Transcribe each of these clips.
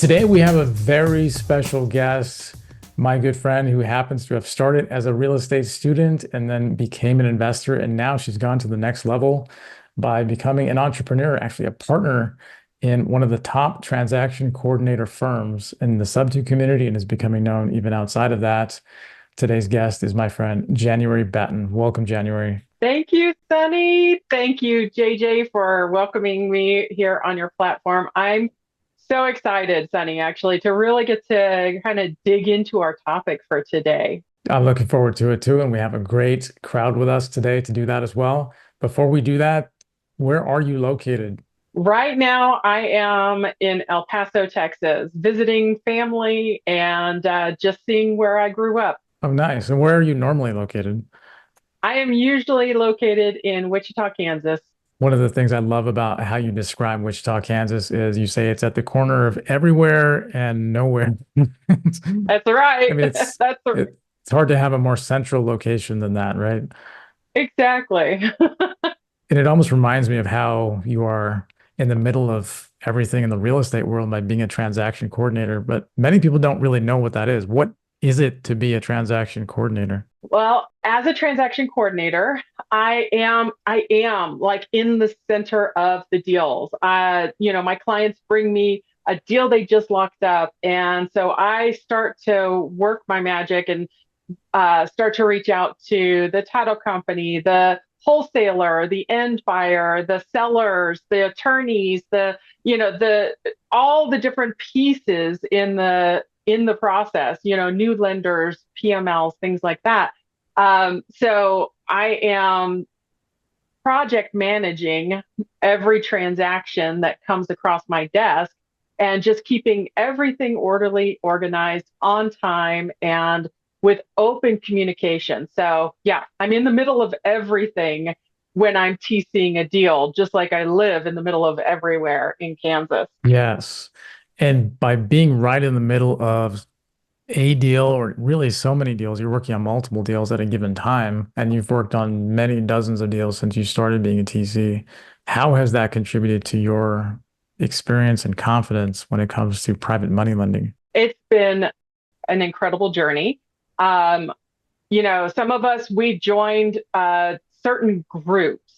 Today we have a very special guest, my good friend who happens to have started as a real estate student and then became an investor. And now she's gone to the next level by becoming an entrepreneur, actually a partner in one of the top transaction coordinator firms in the Sub-2 community and is becoming known even outside of that. Today's guest is my friend, January Batten. Welcome, January. Thank you, Sunny. Thank you, JJ, for welcoming me here on your platform. I'm so excited, Sunny, actually, to really get to kind of dig into our topic for today. I'm looking forward to it too. And we have a great crowd with us today to do that as well. Before we do that, where are you located? Right now, I am in El Paso, Texas, visiting family and just seeing where I grew up. Oh, nice. And where are you normally located? I am usually located in Wichita, Kansas. One of the things I love about how you describe Wichita, Kansas is you say it's at the corner of everywhere and nowhere. That's I right. mean, it's hard to have a more central location than that, right? Exactly. And it almost reminds me of how you are in the middle of everything in the real estate world by being a transaction coordinator, but many people don't really know what that is. What is it to be a transaction coordinator? Well, as a transaction coordinator, I am like in the center of the deals. My clients bring me a deal they just locked up, and so I start to work my magic and start to reach out to the title company, the wholesaler, the end buyer, the sellers, the attorneys, the all the different pieces in the process, new lenders, PMLs, things like that. So I am project managing every transaction that comes across my desk and just keeping everything orderly, organized, on time, and with open communication. So, yeah, I'm in the middle of everything when I'm TCing a deal, just like I live in the middle of everywhere in Kansas. Yes. And by being right in the middle of a deal, or really so many deals, you're working on multiple deals at a given time, and you've worked on many dozens of deals since you started being a TC. How has that contributed to your experience and confidence when it comes to private money lending? It's been an incredible journey. Um, some of us, we joined certain groups,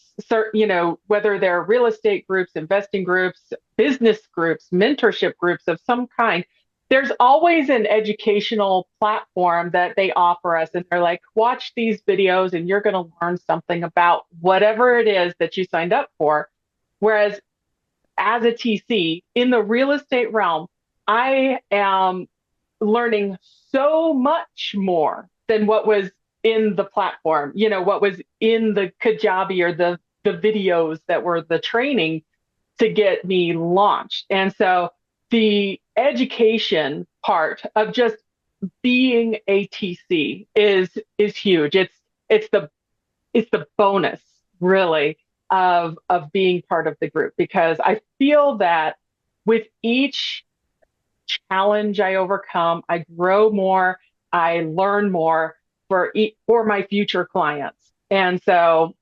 whether they're real estate groups, investing groups, business groups, mentorship groups of some kind. There's always an educational platform that they offer us, and they're like, watch these videos and you're going to learn something about whatever it is that you signed up for. Whereas as a TC in the real estate realm, I am learning so much more than what was in the platform, what was in the Kajabi or the videos that were the training to get me launched. And so the education part of just being a TC is huge. It's the bonus really of being part of the group, because I feel that with each challenge I overcome, I grow more, I learn more for my future clients. And so,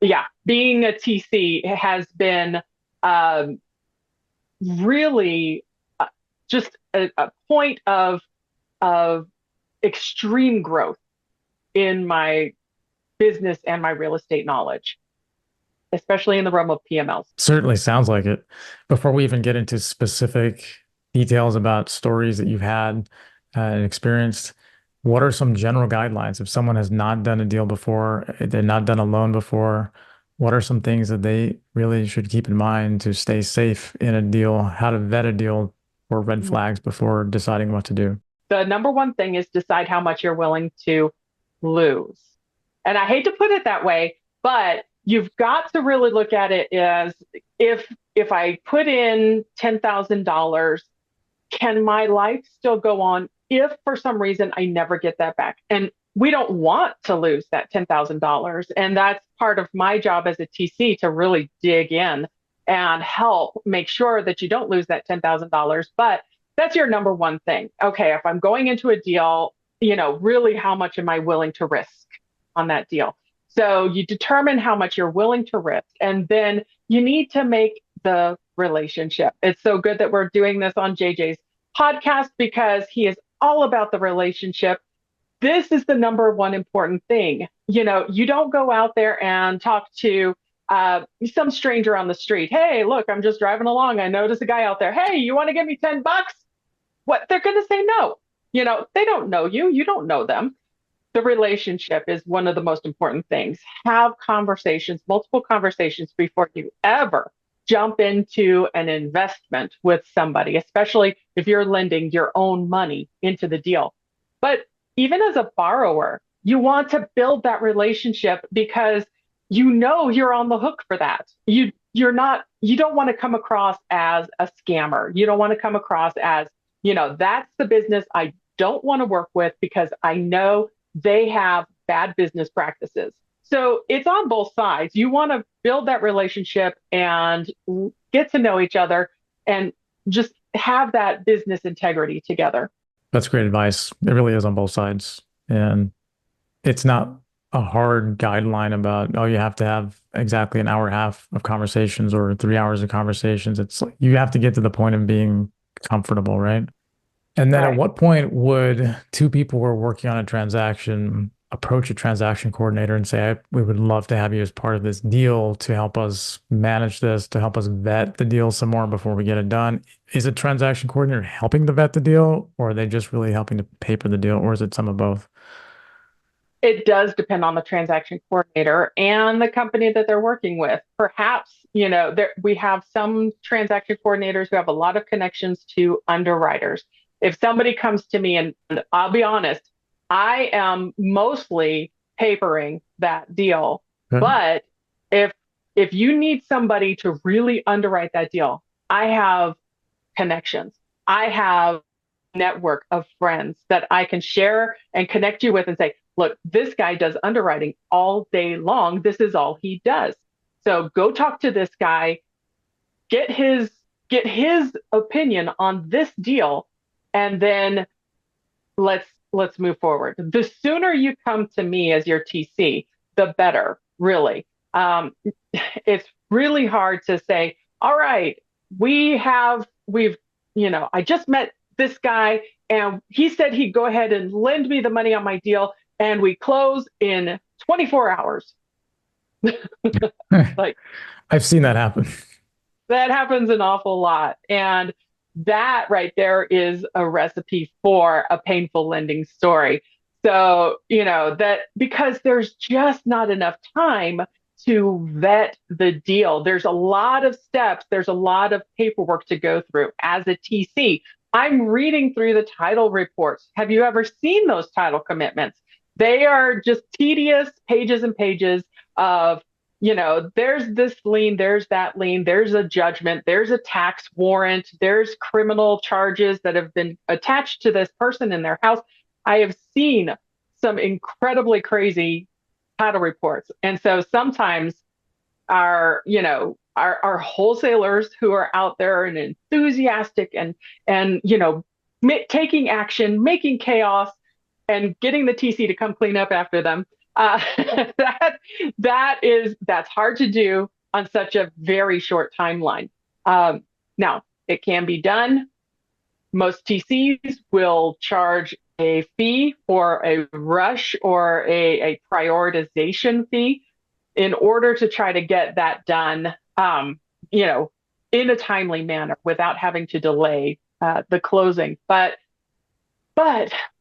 yeah, being a TC has been um, really just a point of extreme growth in my business and my real estate knowledge, especially in the realm of PMLs. Certainly sounds like it. Before we even get into specific details about stories that you've had and experienced, what are some general guidelines if someone has not done a deal before, they've not done a loan before? What are some things that they really should keep in mind to stay safe in a deal, how to vet a deal or red flags before deciding what to do? The number one thing is decide how much you're willing to lose. And I hate to put it that way, but you've got to really look at it as if I put in $10,000, can my life still go on if for some reason I never get that back? And we don't want to lose that $10,000. And that's part of my job as a TC, to really dig in and help make sure that you don't lose that $10,000. But that's your number one thing. Okay, if I'm going into a deal, really how much am I willing to risk on that deal? So you determine how much you're willing to risk, and then you need to make the relationship. It's so good that we're doing this on JJ's podcast because he is all about the relationship. This is the number one important thing. You don't go out there and talk to some stranger on the street. Hey, look, I'm just driving along. I notice a guy out there. Hey, you want to give me $10? What? They're going to say no. They don't know you. You don't know them. The relationship is one of the most important things. Have conversations, multiple conversations before you ever jump into an investment with somebody, especially if you're lending your own money into the deal. But even as a borrower, you want to build that relationship because you're on the hook for that. You don't want to come across as a scammer. You don't want to come across as, that's the business I don't want to work with because I know they have bad business practices. So it's on both sides. You want to build that relationship and get to know each other and just have that business integrity together. That's great advice. It really is on both sides. And it's not a hard guideline about, oh, you have to have exactly an hour and a half of conversations or 3 hours of conversations. It's like you have to get to the point of being comfortable, right? And then at Right. what point would two people who are working on a transaction approach a transaction coordinator and say, we would love to have you as part of this deal to help us manage this, to help us vet the deal some more before we get it done? Is a transaction coordinator helping to vet the deal, or are they just really helping to paper the deal, or is it some of both? It does depend on the transaction coordinator and the company that they're working with. Perhaps, we have some transaction coordinators who have a lot of connections to underwriters. If somebody comes to me, and I'll be honest, I am mostly papering that deal. Good. But if if you need somebody to really underwrite that deal, I have connections. I have network of friends that I can share and connect you with and say, look, this guy does underwriting all day long. This is all he does. So go talk to this guy, get his get his opinion on this deal, and then let's move forward. The sooner you come to me as your TC, the better, really. It's really hard to say, all right, I just met this guy and he said he'd go ahead and lend me the money on my deal and we close in 24 hours. Like I've seen that happen. that happens an awful lot. And that right there is a recipe for a painful lending story. So, that because there's just not enough time to vet the deal. There's a lot of steps, there's a lot of paperwork to go through. As a TC, I'm reading through the title reports. Have you ever seen those title commitments? They are just tedious pages and pages of, there's this lien, there's that lien, there's a judgment, there's a tax warrant, there's criminal charges that have been attached to this person in their house. I have seen some incredibly crazy title reports. And so sometimes our wholesalers who are out there and enthusiastic and taking action, making chaos, and getting the TC to come clean up after them. That that's hard to do on such a very short timeline. Now it can be done. Most TCs will charge a fee for a rush or a prioritization fee in order to try to get that done, in a timely manner without having to delay the closing. But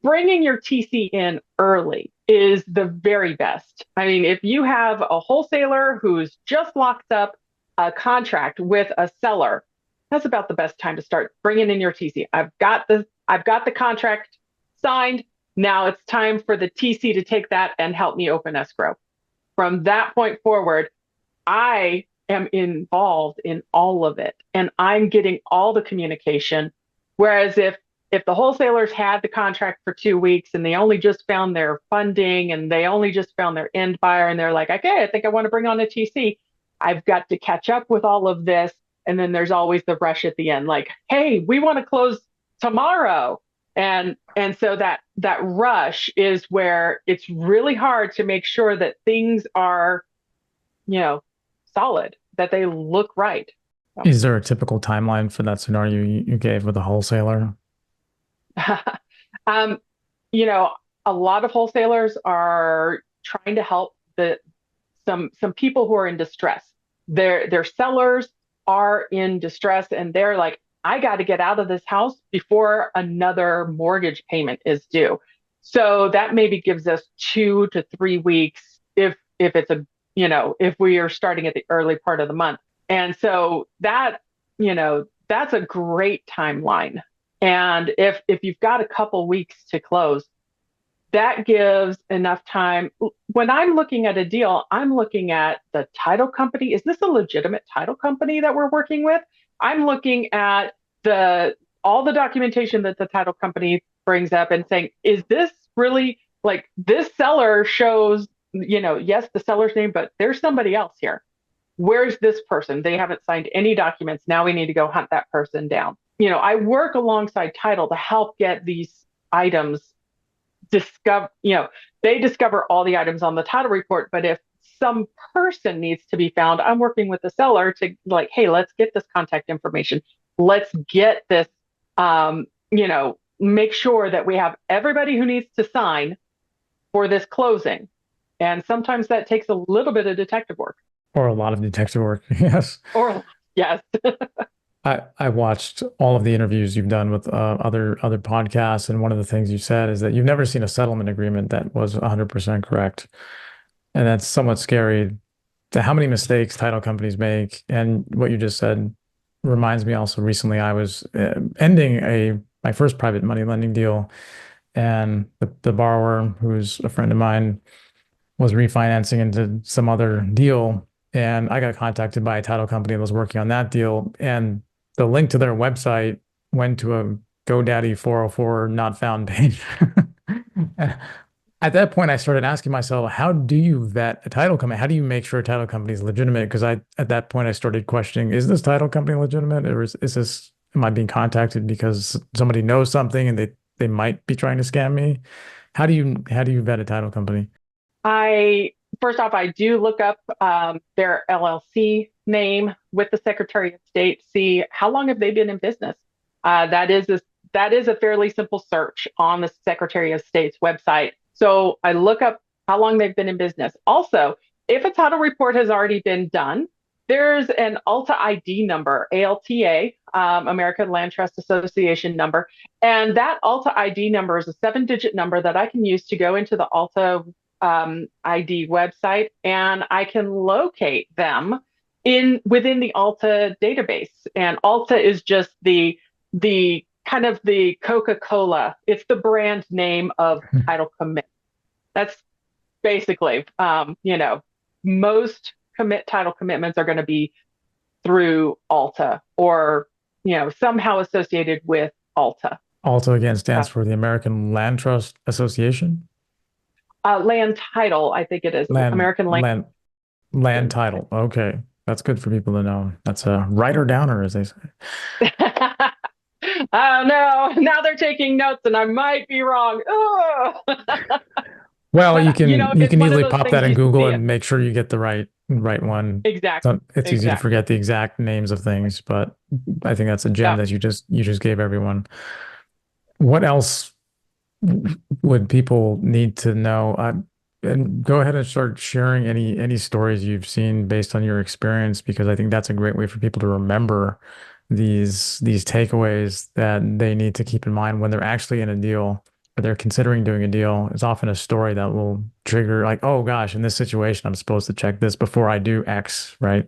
bringing your TC in early is the very best. I mean, if you have a wholesaler who's just locked up a contract with a seller, that's about the best time to start bringing in your TC. I've got the contract signed. Now it's time for the TC to take that and help me open escrow. From that point forward, I am involved in all of it and I'm getting all the communication. Whereas if the wholesalers had the contract for 2 weeks and they only just found their funding and they only just found their end buyer and they're like, okay, I think I want to bring on a TC, I've got to catch up with all of this. And then there's always the rush at the end, like, hey, we want to close tomorrow. And so that rush is where it's really hard to make sure that things are, solid, that they look right. So, Is there a typical timeline for that scenario you gave with a wholesaler? Um, you know, a lot of wholesalers are trying to help the some people who are in distress. Their sellers are in distress and they're like, I got to get out of this house before another mortgage payment is due. So that maybe gives us 2 to 3 weeks if it's a if we are starting at the early part of the month. And so that that's a great timeline. And if you've got a couple weeks to close, that gives enough time. When I'm looking at a deal, I'm looking at the title company. Is this a legitimate title company that we're working with? I'm looking at the all the documentation that the title company brings up and saying, is this really like this seller shows, yes, the seller's name, but there's somebody else here. Where's this person? They haven't signed any documents. Now we need to go hunt that person down. I work alongside title to help get these items discover, they discover all the items on the title report. But if some person needs to be found, I'm working with the seller to like, hey, let's get this contact information. Let's get this, make sure that we have everybody who needs to sign for this closing. And sometimes that takes a little bit of detective work. Or a lot of detective work. Yes. Or, yes. I watched all of the interviews you've done with other podcasts, and one of the things you said is that you've never seen a settlement agreement that was 100% correct. And that's somewhat scary to how many mistakes title companies make. And what you just said reminds me also recently I was ending my first private money lending deal, and the borrower, who's a friend of mine, was refinancing into some other deal. And I got contacted by a title company that was working on that deal. And the link to their website went to a GoDaddy 404 not found page. At that point, I started asking myself, how do you vet a title company? How do you make sure a title company is legitimate? Because at that point, I started questioning, is this title company legitimate? Or am I being contacted because somebody knows something and they might be trying to scam me? How do you vet a title company? I First off, I do look up their LLC name with the Secretary of State, see how long have they been in business. That is a fairly simple search on the Secretary of State's website. So I look up how long they've been in business. Also, if a title report has already been done, there's an ALTA ID number, ALTA, American Land Trust Association number. And that ALTA ID number is a 7-digit number that I can use to go into the ALTA ID website, and I can locate them in within the Alta database. And Alta is just the kind of the Coca-Cola. It's the brand name of title commit. That's basically, most title commitments are going to be through Alta or somehow associated with Alta. Also, again, Uh, stands for the American Land Trust Association. Land title, I think it is Land, American Land. land, land title. Okay. That's good for people to know. That's a writer downer, as they say. Oh no, now they're taking notes and I might be wrong. Oh. Well, But if you it's can one of easily those pop things that in you Google see it. and make sure you get the right one. Exactly. So it's easy to Exactly. forget the exact names of things, but I think that's a gem Yeah. that you just gave everyone. What else would people need to know? And go ahead and start sharing any stories you've seen based on your experience, because I think that's a great way for people to remember these takeaways that they need to keep in mind when they're actually in a deal or they're considering doing a deal. It's often a story that will trigger like, oh gosh, in this situation, I'm supposed to check this before I do X, right?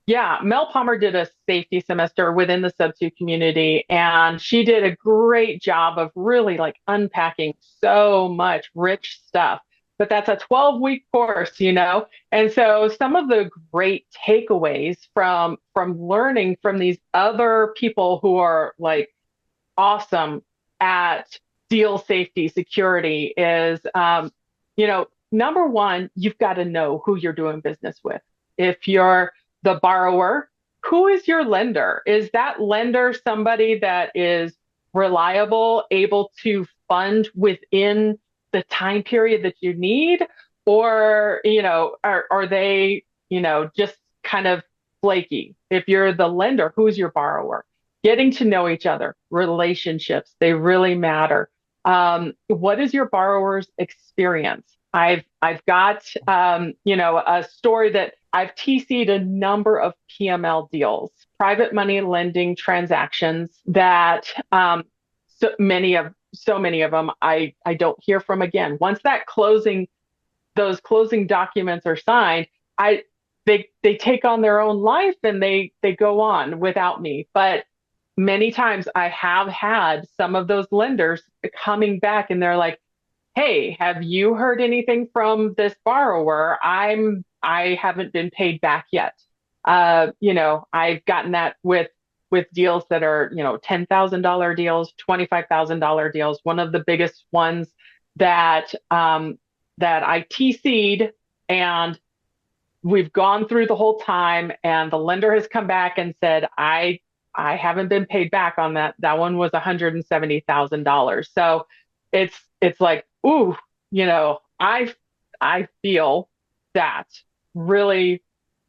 Yeah. Mel Palmer did a safety semester within the Sub2 community, and she did a great job of really like unpacking so much rich stuff. But that's a 12-week course. And so some of the great takeaways from learning from these other people who are like awesome at deal safety security is, number one, you've got to know who you're doing business with. If you're the borrower, who is your lender? Is that lender somebody that is reliable, able to fund within the time period that you need? Or, are they, just kind of flaky? If you're the lender, who's your borrower? getting to know each other, relationships, they really matter. What is your borrower's experience? I've got a story that I've TC'd a number of PML deals, private money lending transactions that so many of them I don't hear from again. Once those closing documents are signed, I they take on their own life and they go on without me. But many times I have had some of those lenders coming back and they're like, "Hey, have you heard anything from this borrower? I haven't been paid back yet." I've gotten that with deals that are, $10,000 deals, $25,000 deals. One of the biggest ones that that I TC'd, and we've gone through the whole time, and the lender has come back and said, I haven't been paid back on that. That one was $170,000. So it's like, ooh, I feel that really,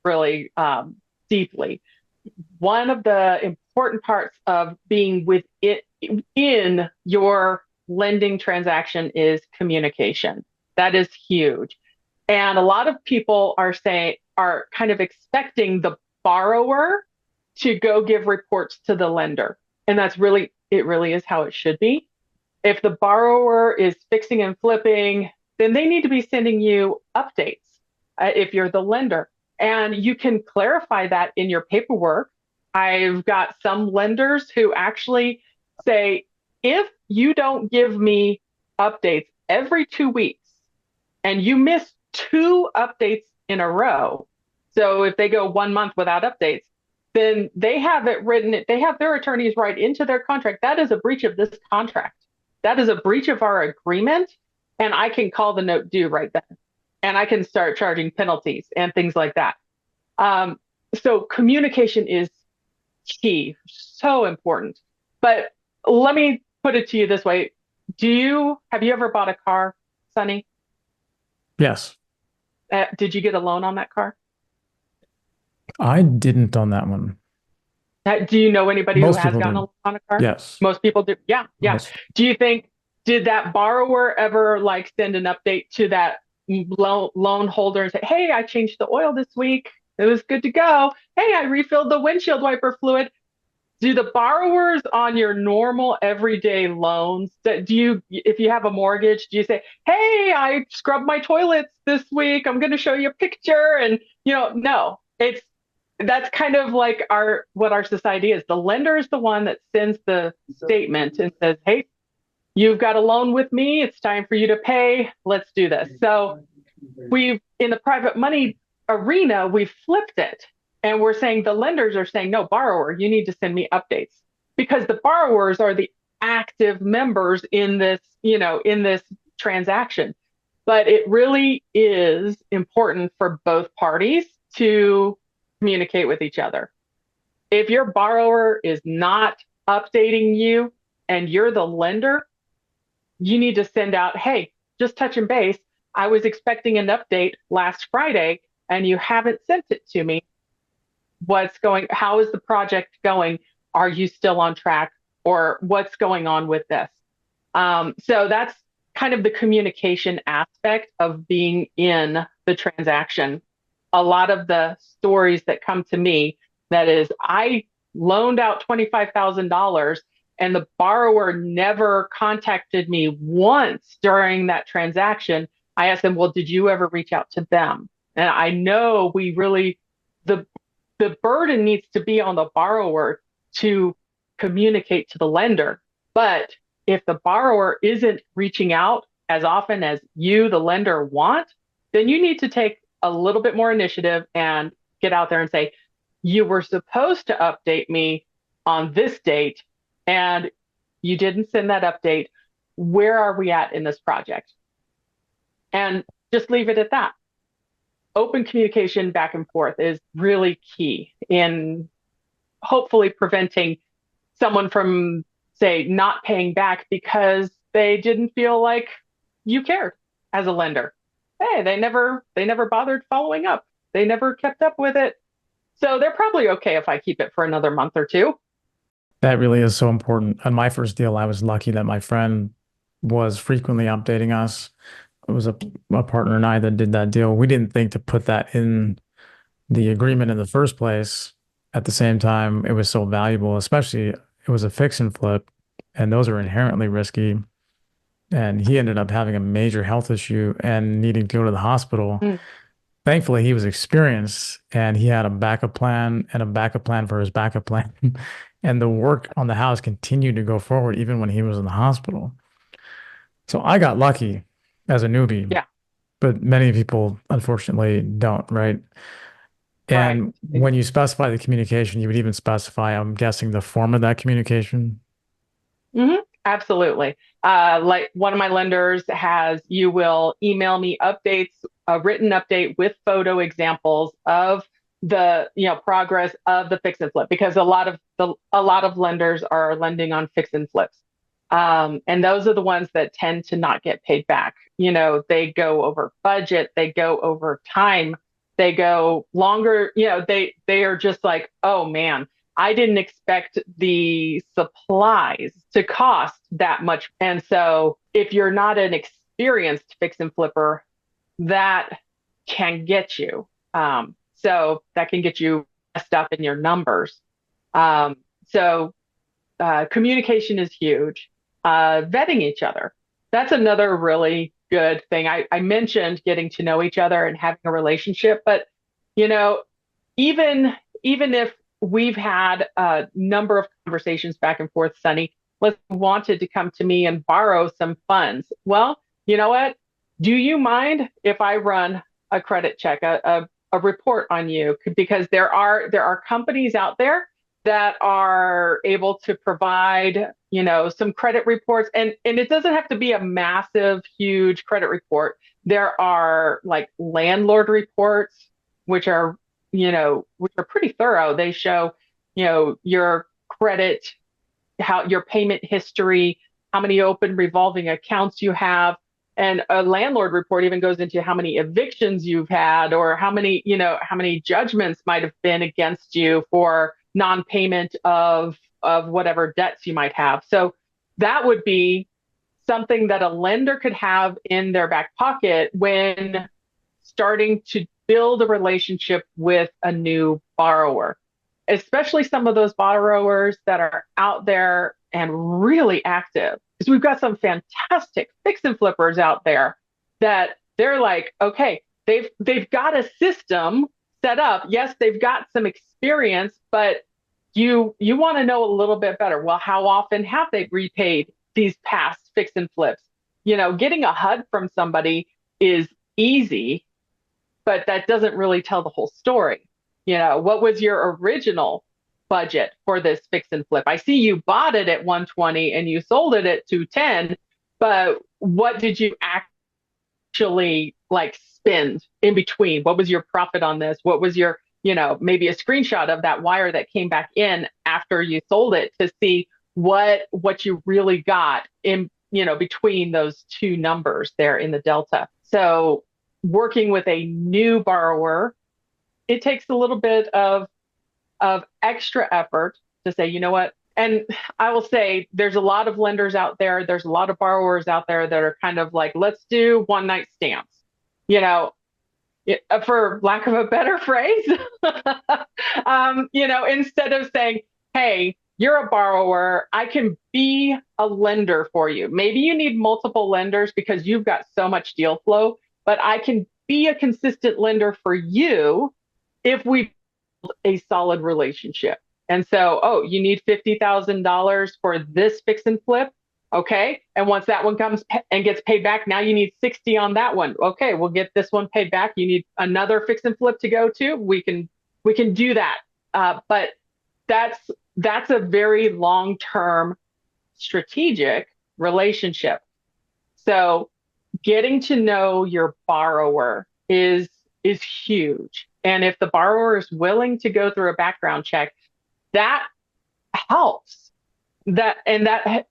really deeply. One of the important parts of being in your lending transaction is communication. That is huge. And a lot of people are kind of expecting the borrower to go give reports to the lender. And it really is how it should be. If the borrower is fixing and flipping, then they need to be sending you updates if you're the lender. And you can clarify that in your paperwork. I've got some lenders who actually say, if you don't give me updates every 2 weeks and you miss two updates in a row, so if they go 1 month without updates, then they have it written, they have their attorneys write into their contract, that is a breach of this contract. That is a breach of our agreement. And I can call the note due right then. And I can start charging penalties and things like that. So communication is key, so important. But let me put it to you this way. Have you ever bought a car, Sonny? Yes. Did you get a loan on that car? I didn't on that one. Do you know anybody who Most has people gotten a did. loan on a car? Yes. Most people do. Yeah, yeah. Most. Do you think, did that borrower ever like send an update to that loan holder and say, "Hey, I changed the oil this week. It was good to go. Hey, I refilled the windshield wiper fluid." Do the borrowers on your normal everyday loans, if you have a mortgage, do you say, "Hey, I scrubbed my toilets this week. I'm going to show you a picture"? And, no, that's kind of like what our society is. The lender is the one that sends the statement and says, "Hey, you've got a loan with me. It's time for you to pay. Let's do this." So in the private money arena, we've flipped it. And we're saying the lenders are saying, "No, borrower, you need to send me updates," because the borrowers are the active members in this transaction. But it really is important for both parties to communicate with each other. If your borrower is not updating you and you're the lender, you need to send out, "Hey, just touching base. I was expecting an update last Friday and you haven't sent it to me. How is the project going? Are you still on track? Or what's going on with this?" So that's kind of the communication aspect of being in the transaction. A lot of the stories that come to me, that is, I loaned out $25,000 and the borrower never contacted me once during that transaction. I asked them, "Well, did you ever reach out to them?" And I know the the burden needs to be on the borrower to communicate to the lender. But if the borrower isn't reaching out as often as you, the lender, want, then you need to take a little bit more initiative and get out there and say, "You were supposed to update me on this date and you didn't send that update. Where are we at in this project?" And just leave it at that. Open communication back and forth is really key in hopefully preventing someone from, say, not paying back because they didn't feel like you cared as a lender. Hey, they never bothered following up. They never kept up with it. So they're probably okay if I keep it for another month or two. That really is so important. On my first deal, I was lucky that my friend was frequently updating us. It was a partner and I that did that deal. We didn't think to put that in the agreement in the first place. At the same time, it was so valuable, especially it was a fix and flip, and those are inherently risky. And he ended up having a major health issue and needing to go to the hospital. Mm, Thankfully, he was experienced and he had a backup plan and a backup plan for his backup plan. And the work on the house continued to go forward even when he was in the hospital. So I got lucky as a newbie, yeah, but many people unfortunately don't, right? right. And when you specify the communication, you would even specify, I'm guessing, the form of that communication. Hmm. Absolutely. Like one of my lenders has, you will email me updates, a written update with photo examples of the, progress of the fix and flip, because a lot of lenders are lending on fix and flips. And those are the ones that tend to not get paid back. They go over budget, they go over time, they go longer, they are just like, oh man, I didn't expect the supplies to cost that much. And so if you're not an experienced fix and flipper, that can get you. So that can get you messed up in your numbers. Um, so communication is huge. Vetting each other. That's another really good thing. I mentioned getting to know each other and having a relationship, but you know, even even if we've had a number of conversations back and forth, Sunny, let's wanted to come to me and borrow some funds. Well, you know what? Do you mind if I run a credit check, a report on you? Because there are companies out there that are able to provide, some credit reports, and it doesn't have to be a massive, huge credit report. There are like landlord reports, which are, which are pretty thorough. They show, your credit, how your payment history, how many open revolving accounts you have. And a landlord report even goes into how many evictions you've had, or how many judgments might have been against you for non-payment of whatever debts you might have. So that would be something that a lender could have in their back pocket when starting to build a relationship with a new borrower, especially some of those borrowers that are out there and really active. Because we've got some fantastic fix and flippers out there that they're like, okay, they've got a system set up. Yes, they've got some experience, but you want to know a little bit better. Well, how often have they repaid these past fix and flips? Getting a HUD from somebody is easy, but that doesn't really tell the whole story. What was your original budget for this fix and flip? I see you bought it at 120 and you sold it at 210, but what did you actually like spend in between? What was your profit on this? What was your, maybe a screenshot of that wire that came back in after you sold it to see what you really got in, between those two numbers there in the delta. So working with a new borrower, it takes a little bit of extra effort to say, you know what? And I will say there's a lot of lenders out there, there's a lot of borrowers out there that are kind of like, let's do one night stands, you know, for lack of a better phrase. Instead of saying, hey, you're a borrower, I can be a lender for you. Maybe you need multiple lenders because you've got so much deal flow, but I can be a consistent lender for you if we build a solid relationship. And so, oh, you need $50,000 for this fix and flip. Okay. And once that one comes and gets paid back, now you need 60 on that one. Okay, we'll get this one paid back. You need another fix and flip to go to. We can do that. But that's a very long-term strategic relationship. So getting to know your borrower is huge. And if the borrower is willing to go through a background check, that helps. That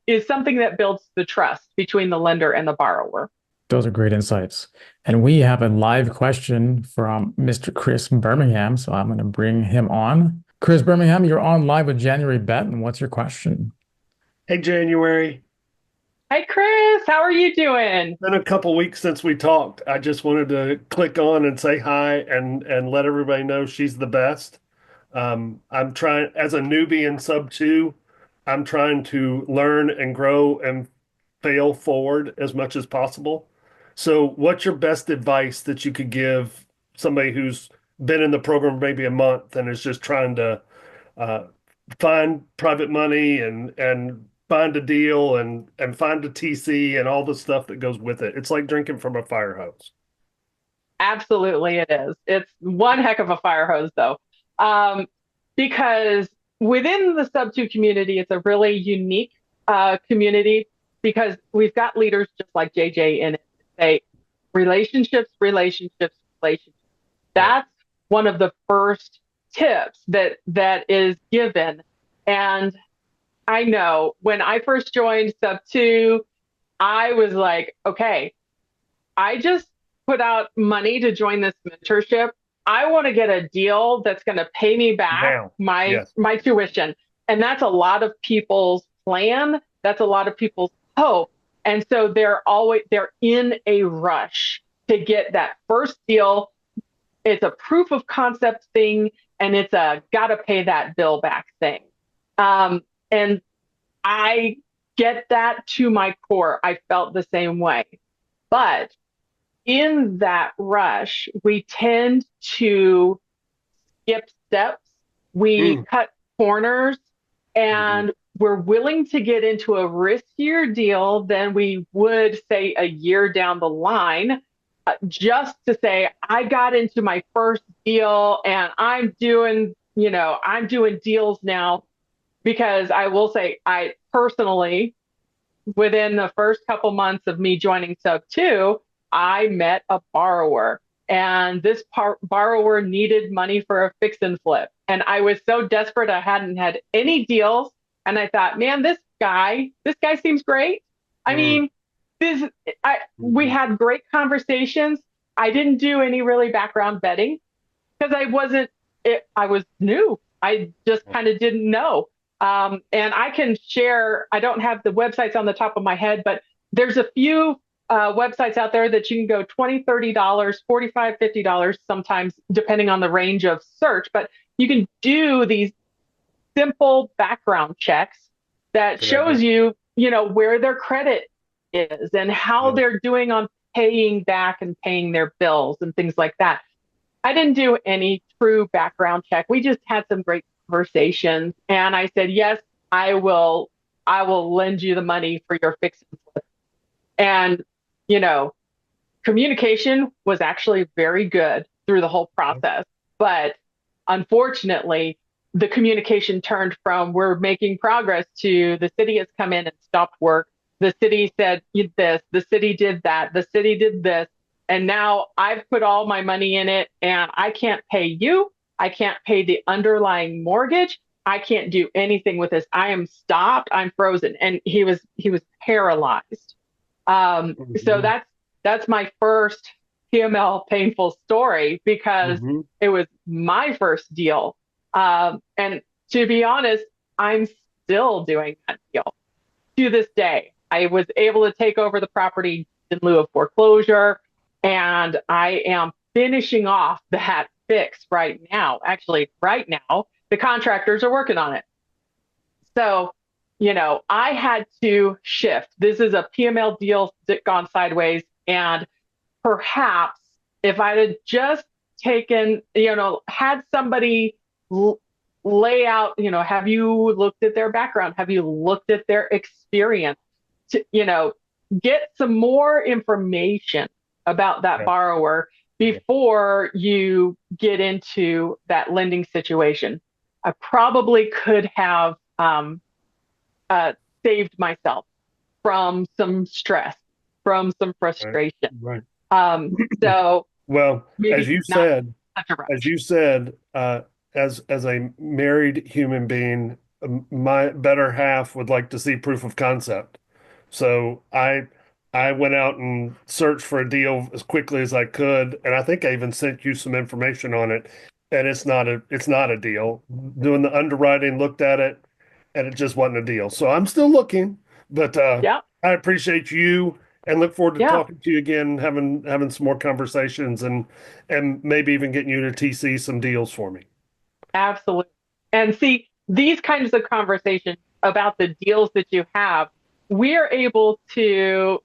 is something that builds the trust between the lender and the borrower. Those are great insights. And we have a live question from Mr. Chris Birmingham. So I'm going to bring him on. Chris Birmingham, you're on live with January Batten. What's your question? Hey, January. Hi, Chris. How are you doing? Been a couple weeks since we talked. I just wanted to click on and say hi and let everybody know she's the best. I'm trying as a newbie in sub two, I'm trying to learn and grow and fail forward as much as possible. So, what's your best advice that you could give somebody who's been in the program maybe a month and is just trying to uh, find private money and find a deal and find a TC and all the stuff that goes with it. It's like drinking from a fire hose. Absolutely, it is. It's one heck of a fire hose, though, um, because within the Sub 2 community, it's a really unique community because we've got leaders just like JJ in it that say relationships, relationships, relationships. Right. That's one of the first tips that is given. And I know when I first joined Sub 2, I was like, okay, I just put out money to join this mentorship. I want to get a deal that's going to pay me back Now, my yes. my tuition. And that's a lot of people's plan. That's a lot of people's hope. And so they're in a rush to get that first deal. It's a proof of concept thing and it's a gotta pay that bill back thing. And I get that to my core. I felt the same way. But in that rush, we tend to skip steps, we Mm, cut corners, mhm. and we're willing to get into a riskier deal than we would, say, a year down the line, just to say, I got into my first deal and I'm doing deals now because I will say, I personally within the first couple months of me joining Sub 2, I met a borrower. And this borrower needed money for a fix and flip. And I was so desperate, I hadn't had any deals. And I thought, man, this guy seems great. I Mm, mean, we mhm. had great conversations. I didn't do any really background vetting because I was new. I just kind of didn't know. And I can share, I don't have the websites on the top of my head, but there's a few websites out there that you can go $20, $30, $45, $50 sometimes, depending on the range of search. But you can do these simple background checks that Good idea. shows where their credit is and how Yeah. they're doing on paying back and paying their bills and things like that. I didn't do any true background check. We just had some great conversations. And I said, yes, I will lend you the money for your fix and flip. And, you know, communication was actually very good through the whole process. But unfortunately, the communication turned from we're making progress to the city has come in and stopped work. The city said this, the city did that, the city did this. And now I've put all my money in it and I can't pay you. I can't pay the underlying mortgage. I can't do anything with this. I am stopped. I'm frozen. And he was paralyzed. So Mhm. that's my first PML painful story because Mhm. it was my first deal. And to be honest, I'm still doing that deal to this day. I was able to take over the property in lieu of foreclosure, and I am finishing off that fix right now. Actually, right now, the contractors are working on it. So, I had to shift. This is a PML deal that gone sideways. And perhaps if I'd have just taken, had somebody lay out, have you looked at their background? Have you looked at their experience? To, get some more information about that Yeah. borrower Yeah. before you get into that lending situation. I probably could have uh, saved myself from some stress, from some Right. frustration. Right. So Well, maybe not such a as rush. you said, as a married human being, my better half would like to see proof of concept. So I went out and searched for a deal as quickly as I could, and I think I even sent you some information on it. and it's not a deal. Doing the underwriting, looked at it, and it just wasn't a deal. So I'm still looking, but Yeah, I appreciate you and look forward to yeah, talking to you again, having some more conversations, and maybe even getting you to TC some deals for me. absolutely. And see, these kinds of conversations about the deals that you have, we're able to,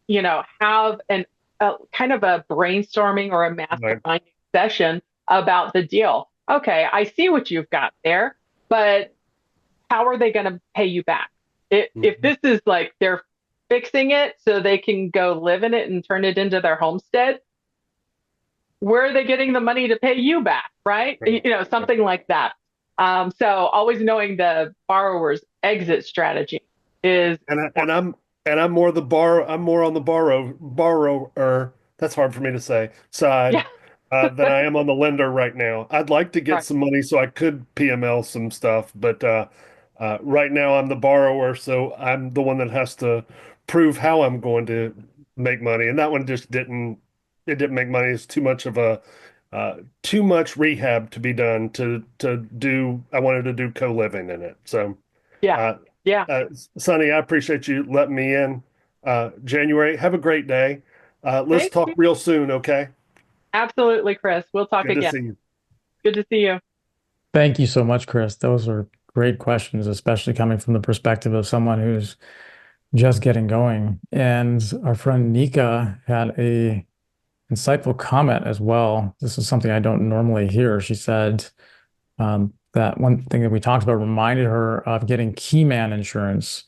have an a kind of a brainstorming or a Right. masterminding session about the deal. Okay, I see what you've got there, but how are they going to pay you back? If Mhm. this is like they're fixing it so they can go live in it and turn it into their homestead, where are they getting the money to pay you back, right? Something like that. So always knowing the borrower's exit strategy is And I, and important. I'm and I'm more the borrow. I'm more on the borrower. That's hard for me to say. Side Yeah, than I am on the lender right now. I'd like to get right. some money so I could PML some stuff, but right now I'm the borrower, so I'm the one that has to prove how I'm going to make money. And that one just didn't. It didn't make money. It's too much of a too much rehab to be done to do. I wanted to do co-living in it, so. Yeah, Uh, yeah. Sonny, I appreciate you letting me in. January, have a great day. Let's Thank talk you. real soon, okay? Absolutely, Chris. We'll talk Good to again. see you. Good to see you. Thank you so much, Chris. Those are great questions, especially coming from the perspective of someone who's just getting going. And our friend Nika had a insightful comment as well. This is something I don't normally hear. She said that one thing that we talked about reminded her of getting keyman insurance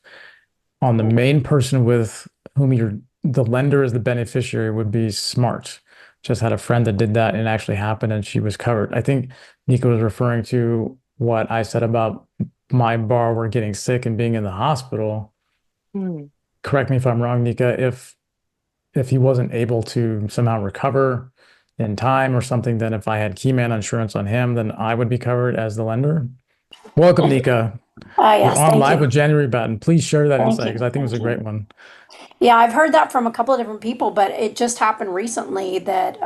on the main person with whom the lender is the beneficiary would be smart. Just had a friend that did that and it actually happened and she was covered. I think Nico was referring to what I said about my borrower getting sick and being in the hospital. Hmm. Correct me if I'm wrong, Nika, if he wasn't able to somehow recover in time or something, then if I had keyman insurance on him, then I would be covered as the lender. Welcome, Nika. You're Yes, on thank live you. with January Batten. Please share that Thank insight because you. I think it was Thank a great you. one. Yeah, I've heard that from a couple of different people, but it just happened recently that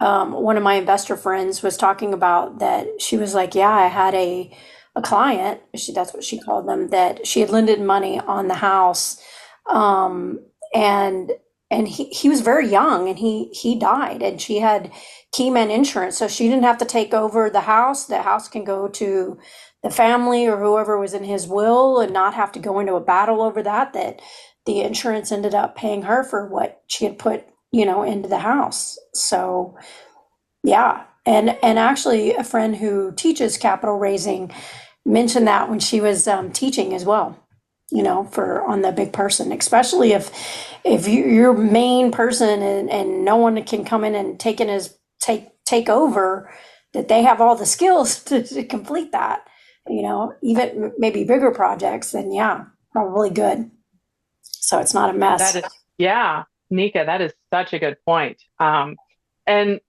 one of my investor friends was talking about that. She was like, "Yeah, I had a client. That's what she called them. That she had lended money on the house, um, and he was very young, and he died, and she had Keyman insurance, so she didn't have to take over the house. The house can go to the family or whoever was in his will, and not have to go into a battle over that. That the insurance ended up paying her for what she had put, into the house. So yeah. And actually a friend who teaches capital raising mentioned that when she was teaching as well, for on the big person, especially if you're main person and no one can come in and take over, that they have all the skills to complete that, even maybe bigger projects, then yeah, probably good. So it's not a That mess. is, yeah, Nika, that is such a good point. And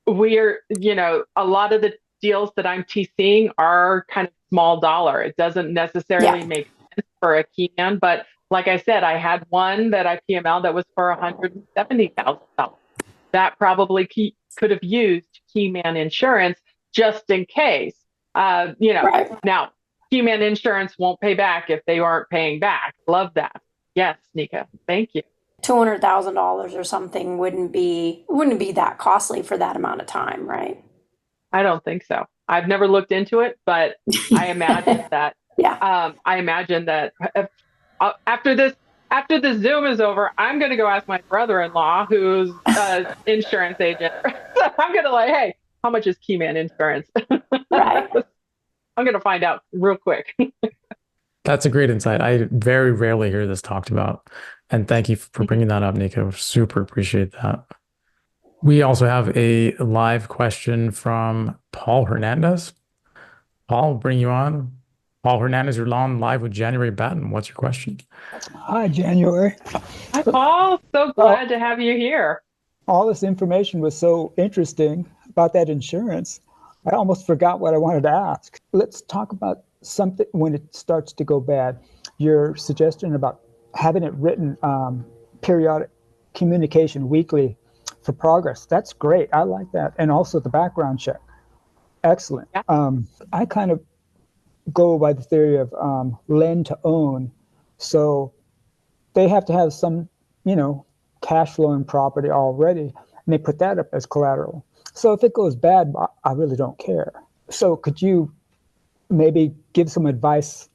we're, a lot of the deals that I'm TCing are kind of small dollar. It doesn't necessarily Yeah, make sense for a key man, but like I said, I had one that I PML that was for $170,000. That probably could have used key man insurance just in case. right. Now key man insurance won't pay back if they aren't paying back. Love that. Yes, Nika. Thank you. $200,000 or something wouldn't be that costly for that amount of time, right? I don't think so. I've never looked into it, but I imagine that. Yeah. I imagine that after this Zoom is over, I'm going to go ask my brother-in-law, who's an insurance agent. I'm going to like, hey, how much is Keyman insurance? Right. I'm going to find out real quick. That's a great insight. I very rarely hear this talked about. And thank you for bringing that up, Nico. Super appreciate that. We also have a live question from Paul Hernandez. Paul, bring you on. Paul Hernandez, you're on live with January Batten. What's your question? Hi, January. Hi, Paul. So Well, glad to have you here. all this information was so interesting about that insurance. I almost forgot what I wanted to ask. Let's talk about something when it starts to go bad. Your suggestion about having it written, periodic communication weekly for progress. That's great. I like that. And also the background check. Excellent. Yeah. I kind of go by the theory of lend to own. So they have to have some, cash flowing property already, and they put that up as collateral. So if it goes bad, I really don't care. So could you maybe give some advice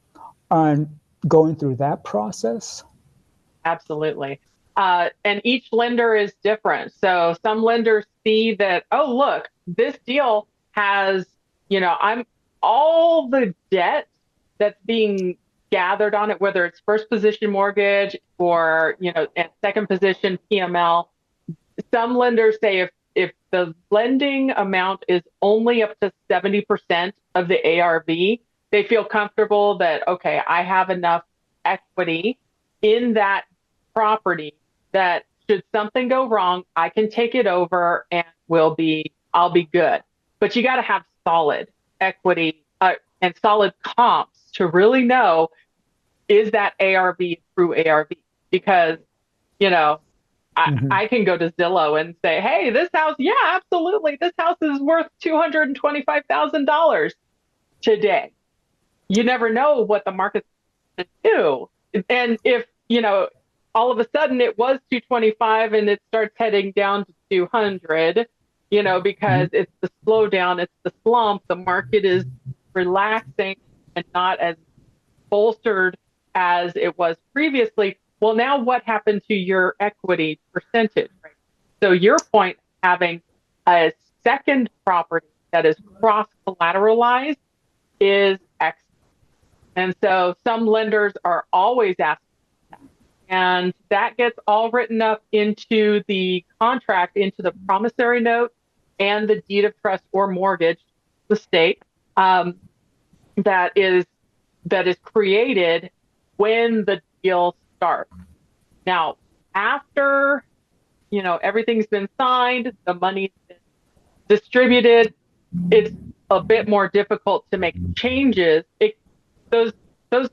on going through that process? Absolutely. And each lender is different. So some lenders see that, oh, look, this deal has, I'm all the debt that's being gathered on it, whether it's first position mortgage or, and second position PML. Some lenders say if the lending amount is only up to 70% of the ARV, they feel comfortable that, okay, I have enough equity in that property that should something go wrong, I can take it over and I'll be good. But you got to have solid equity and solid comps to really know, is that ARV true ARV? Because, I can go to Zillow and say, hey, this house, yeah, absolutely. This house is worth $225,000 today. You never know what the market's going to do. And if, all of a sudden it was 225 and it starts heading down to 200, because it's the slowdown, it's the slump, the market is relaxing and not as bolstered as it was previously. Well, now what happened to your equity percentage? Right? So your point, having a second property that is cross-collateralized is excellent. And so some lenders are always asking that. And that gets all written up into the contract, into the promissory note and the deed of trust or mortgage, the state, that is created when the deal starts. Now, after, everything's been signed, the money's been distributed, it's a bit more difficult to make changes. Those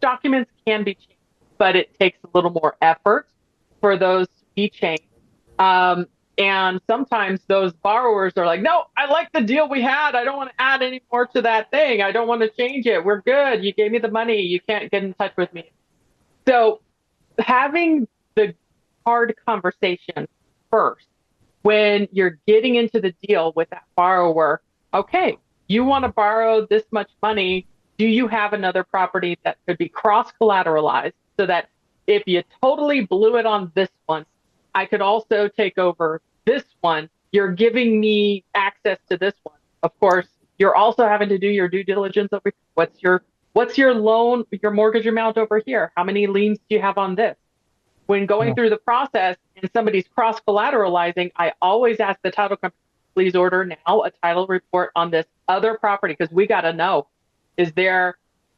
documents can be changed, but it takes a little more effort for those to be changed. And sometimes those borrowers are like, no, I like the deal we had. I don't want to add any more to that thing. I don't want to change it. We're good. You gave me the money. You can't get in touch with me. So having the hard conversation first when you're getting into the deal with that borrower, okay, you want to borrow this much money. Do you have another property that could be cross-collateralized so that if you totally blew it on this one, I could also take over this one? You're giving me access to this one. Of course, you're also having to do your due diligence over what's your loan, your mortgage amount over here? How many liens do you have on this? When going through the process and somebody's cross-collateralizing, I always ask the title company, please order now a title report on this other property, because we got to know,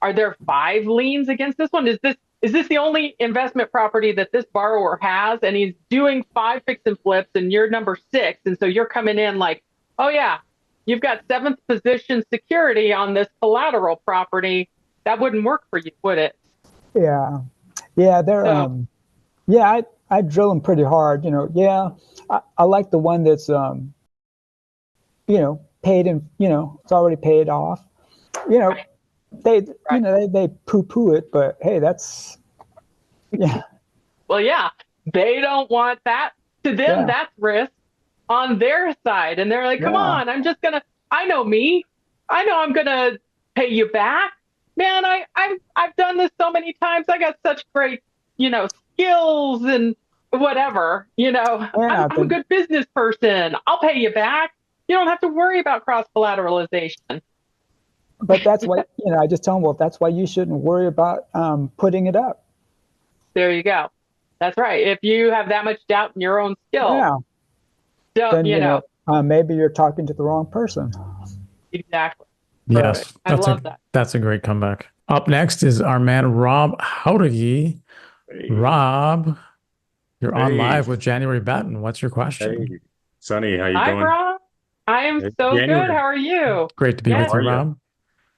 are there 5 liens against this one? Is this the only investment property that this borrower has, and he's doing 5 fix and flips and you're number 6, and so you're coming in like, oh yeah, you've got 7th position security on this collateral property. That wouldn't work for you, would it? Yeah, they're So, I drill them pretty hard. I like the one that's paid and it's already paid off. right, They right. they poo-poo it, but hey, that's yeah, Well, yeah, they don't want that. To them, yeah, that's risk on their side. And they're like, come yeah, on, I know me. I know I'm gonna pay you back. Man, I've done this so many times. I got such great, skills and whatever. yeah. I'm a good business person. I'll pay you back. You don't have to worry about cross collateralization. But that's why I just tell them, well, that's why you shouldn't worry about putting it up. There you go. That's right. If you have that much doubt in your own skill, Yeah, don't, then maybe you're talking to the wrong person. exactly. Perfect. Yes, I love that. that's a great comeback. Up next is our man Rob Howdy. Hey, Rob, you're on hey, live with January Batten. What's your hey, question? Sonny, how you Hi, doing? Rob. I am Hey, so good. January, How are you? Great to be how Yes. with you, are you? Rob.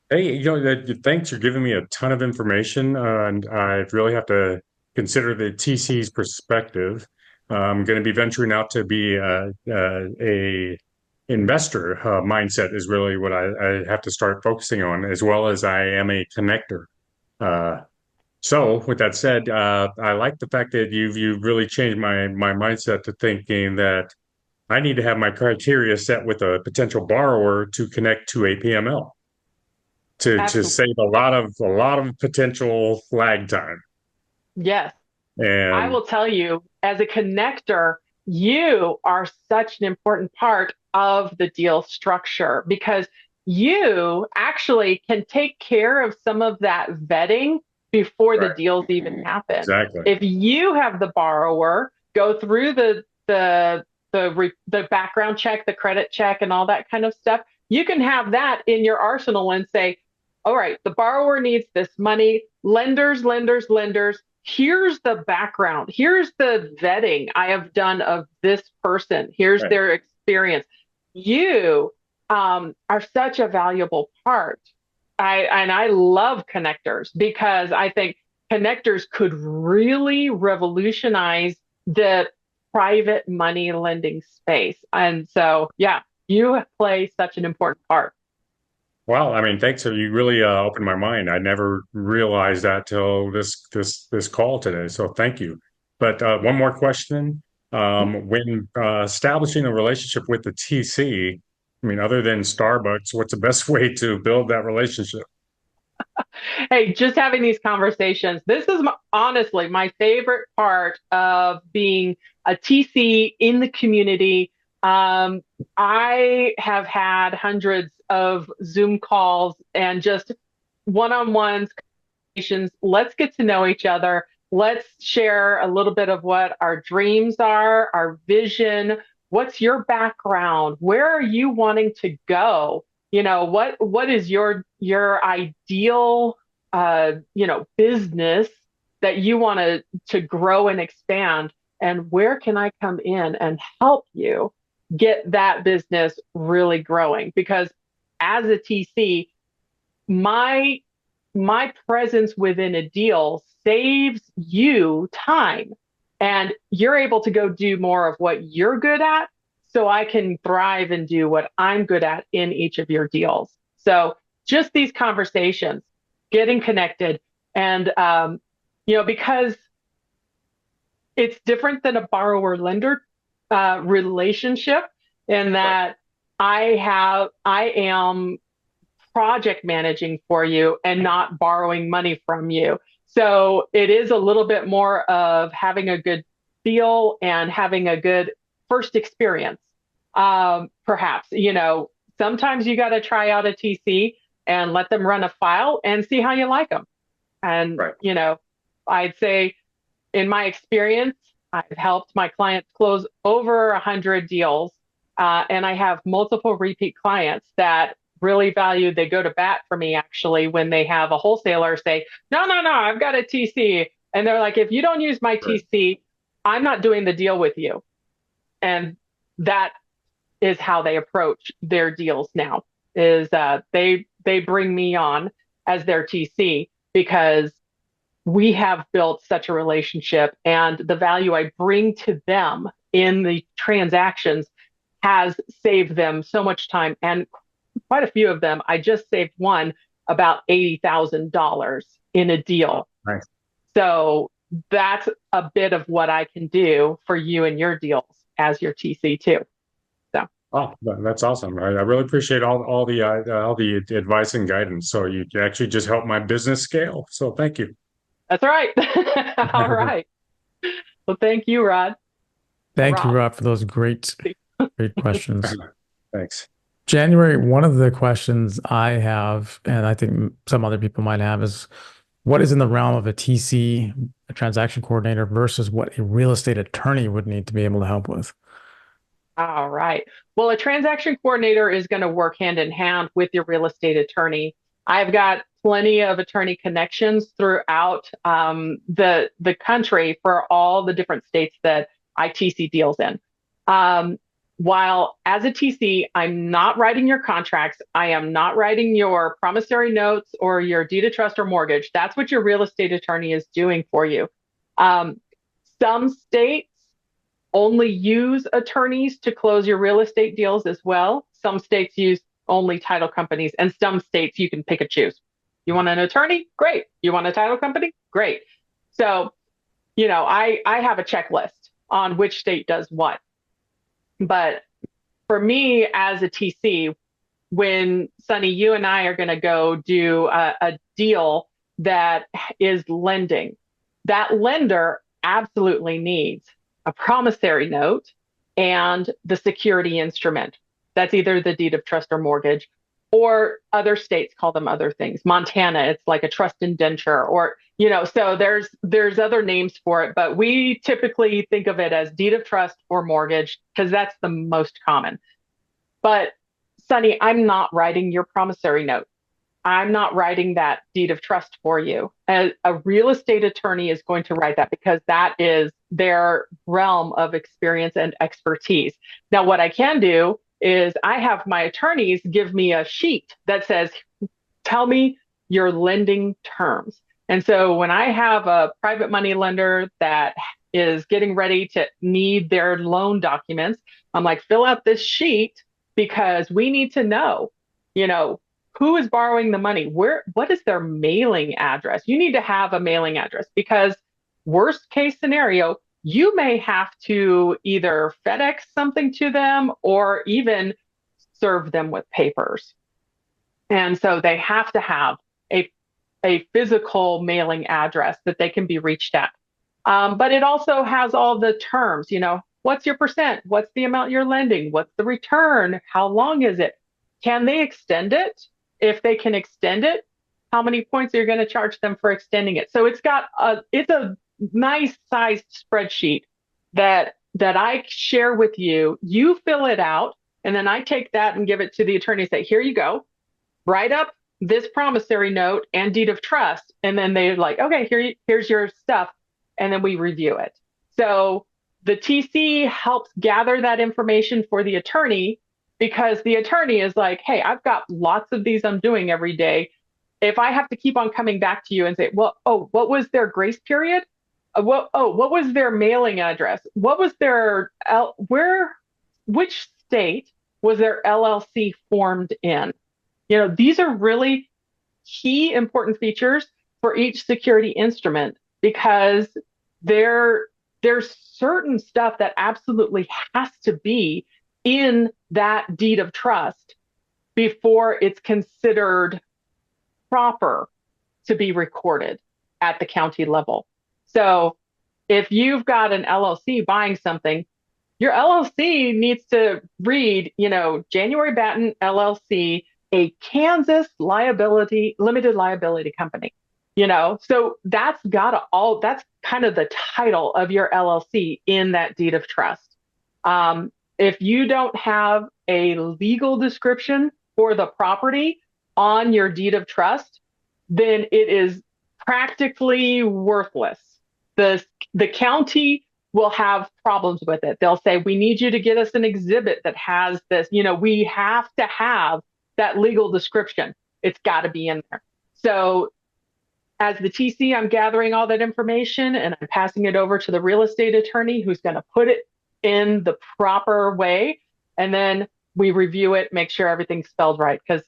Hey, thanks for giving me a ton of information, and I really have to consider the TC's perspective. I'm going to be venturing out to be a investor mindset is really what I have to start focusing on, as well as I am a connector. So with that said, I like the fact that you've really changed my mindset to thinking that I need to have my criteria set with a potential borrower to connect to a PML to Absolutely. save a lot of potential lag time. Yes. I And will tell you, as a connector, you are such an important part of the deal structure because you actually can take care of some of that vetting before the right, deals even happen. exactly. If you have the borrower go through the background check, the credit check, and all that kind of stuff, you can have that in your arsenal and say, all right, the borrower needs this money. Lenders. Here's the background. Here's the vetting I have done of this person. Here's Right. their experience. You are such a valuable part. I love connectors because I think connectors could really revolutionize the private money lending space. And so, yeah, you play such an important part. Well, I mean, thanks. You really opened my mind. I never realized that till this call today. So thank you. But one more question. When establishing a relationship with the TC, I mean, other than Starbucks, what's the best way to build that relationship? Hey, just having these conversations. This is honestly my favorite part of being a TC in the community. I have had hundreds of Zoom calls and just one-on-ones conversations. Let's get to know each other. Let's share a little bit of what our dreams are, our vision. What's your background? Where are you wanting to go? What is your ideal business that you want to grow and expand, and where can I come in and help you get that business really growing? Because as a TC, my presence within a deal saves you time, and you're able to go do more of what you're good at, so I can thrive and do what I'm good at in each of your deals. So just these conversations, getting connected, and because it's different than a borrower lender relationship in that I am project managing for you and not borrowing money from you. So it is a little bit more of having a good deal and having a good first experience. Perhaps, sometimes you got to try out a TC and let them run a file and see how you like them. And, Right. I'd say in my experience, I've helped my clients close over 100 deals. And I have multiple repeat clients that really value, they go to bat for me actually when they have a wholesaler say, no, I've got a TC. And they're like, if you don't use my TC, I'm not doing the deal with you. And that is how they approach their deals now, is they bring me on as their TC because we have built such a relationship, and the value I bring to them in the transactions has saved them so much time. And quite a few of them, I just saved one about $80,000 in a deal. Nice. So that's a bit of what I can do for you and your deals as your TC too. So. Oh, that's awesome. I really appreciate all the advice and guidance. So you actually just helped my business scale. So thank you. That's right. All right. Well, thank you, Rod. Thank you, Rob, for those great questions. Thanks. January, one of the questions I have, and I think some other people might have, is what is in the realm of a TC, a transaction coordinator, versus what a real estate attorney would need to be able to help with? All right. Well, a transaction coordinator is going to work hand in hand with your real estate attorney. I've got plenty of attorney connections throughout the country for all the different states that I TC deals in. While as a TC, I'm not writing your contracts, I am not writing your promissory notes or your deed of trust or mortgage. That's what your real estate attorney is doing for you. Some states only use attorneys to close your real estate deals as well. Some states use only title companies, and some states you can pick and choose. You want an attorney? Great. You want a title company? Great. So, I have a checklist on which state does what. But for me as a TC, when Sunny, you and I are going to go do a deal that is lending, that lender absolutely needs a promissory note and the security instrument. That's either the deed of trust or mortgage, or other states call them other things. Montana, it's like a trust indenture, or, so there's other names for it, but we typically think of it as deed of trust or mortgage because that's the most common. But Sunny, I'm not writing your promissory note. I'm not writing that deed of trust for you. A real estate attorney is going to write that because that is their realm of experience and expertise. Now, what I can do is I have my attorneys give me a sheet that says, tell me your lending terms. And so when I have a private money lender that is getting ready to need their loan documents, I'm like, fill out this sheet because we need to know, who is borrowing the money? What is their mailing address? You need to have a mailing address because worst case scenario, you may have to either FedEx something to them or even serve them with papers. And so they have to have a physical mailing address that they can be reached at. But it also has all the terms, what's your percent? What's the amount you're lending? What's the return? How long is it? Can they extend it? If they can extend it, how many points are you going to charge them for extending it? So it's a nice sized spreadsheet that I share with you. You fill it out, and then I take that and give it to the attorney and say, here you go, write up this promissory note and deed of trust. And then they're like, okay, here's your stuff. And then we review it. So the TC helps gather that information for the attorney because the attorney is like, hey, I've got lots of these I'm doing every day. If I have to keep on coming back to you and say, well, what was their grace period? What was their mailing address? What was their, which state was their LLC formed in? These are really key important features for each security instrument because there's certain stuff that absolutely has to be in that deed of trust before it's considered proper to be recorded at the county level. So if you've got an LLC buying something, your LLC needs to read, January Batten LLC, a Kansas limited liability company, so that's that's kind of the title of your LLC in that deed of trust. If you don't have a legal description for the property on your deed of trust, then it is practically worthless. The county will have problems with it. They'll say, we need you to get us an exhibit that has this, we have to have that legal description. It's got to be in there. So as the TC, I'm gathering all that information and I'm passing it over to the real estate attorney who's going to put it in the proper way. And then we review it, make sure everything's spelled right. Because,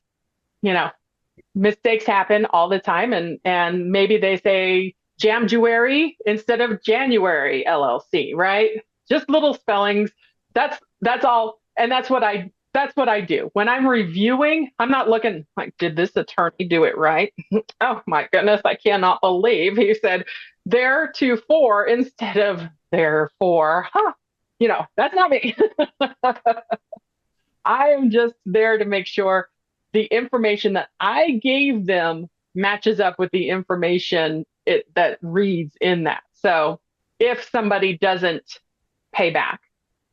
mistakes happen all the time. And maybe they say Jamjuary instead of January LLC, right? Just little spellings. That's all. And that's what I do. When I'm reviewing, I'm not looking like, did this attorney do it right? Oh my goodness, I cannot believe he said theretofore instead of therefore. That's not me. I am just there to make sure the information that I gave them matches up with the information that reads in that. So if somebody doesn't pay back,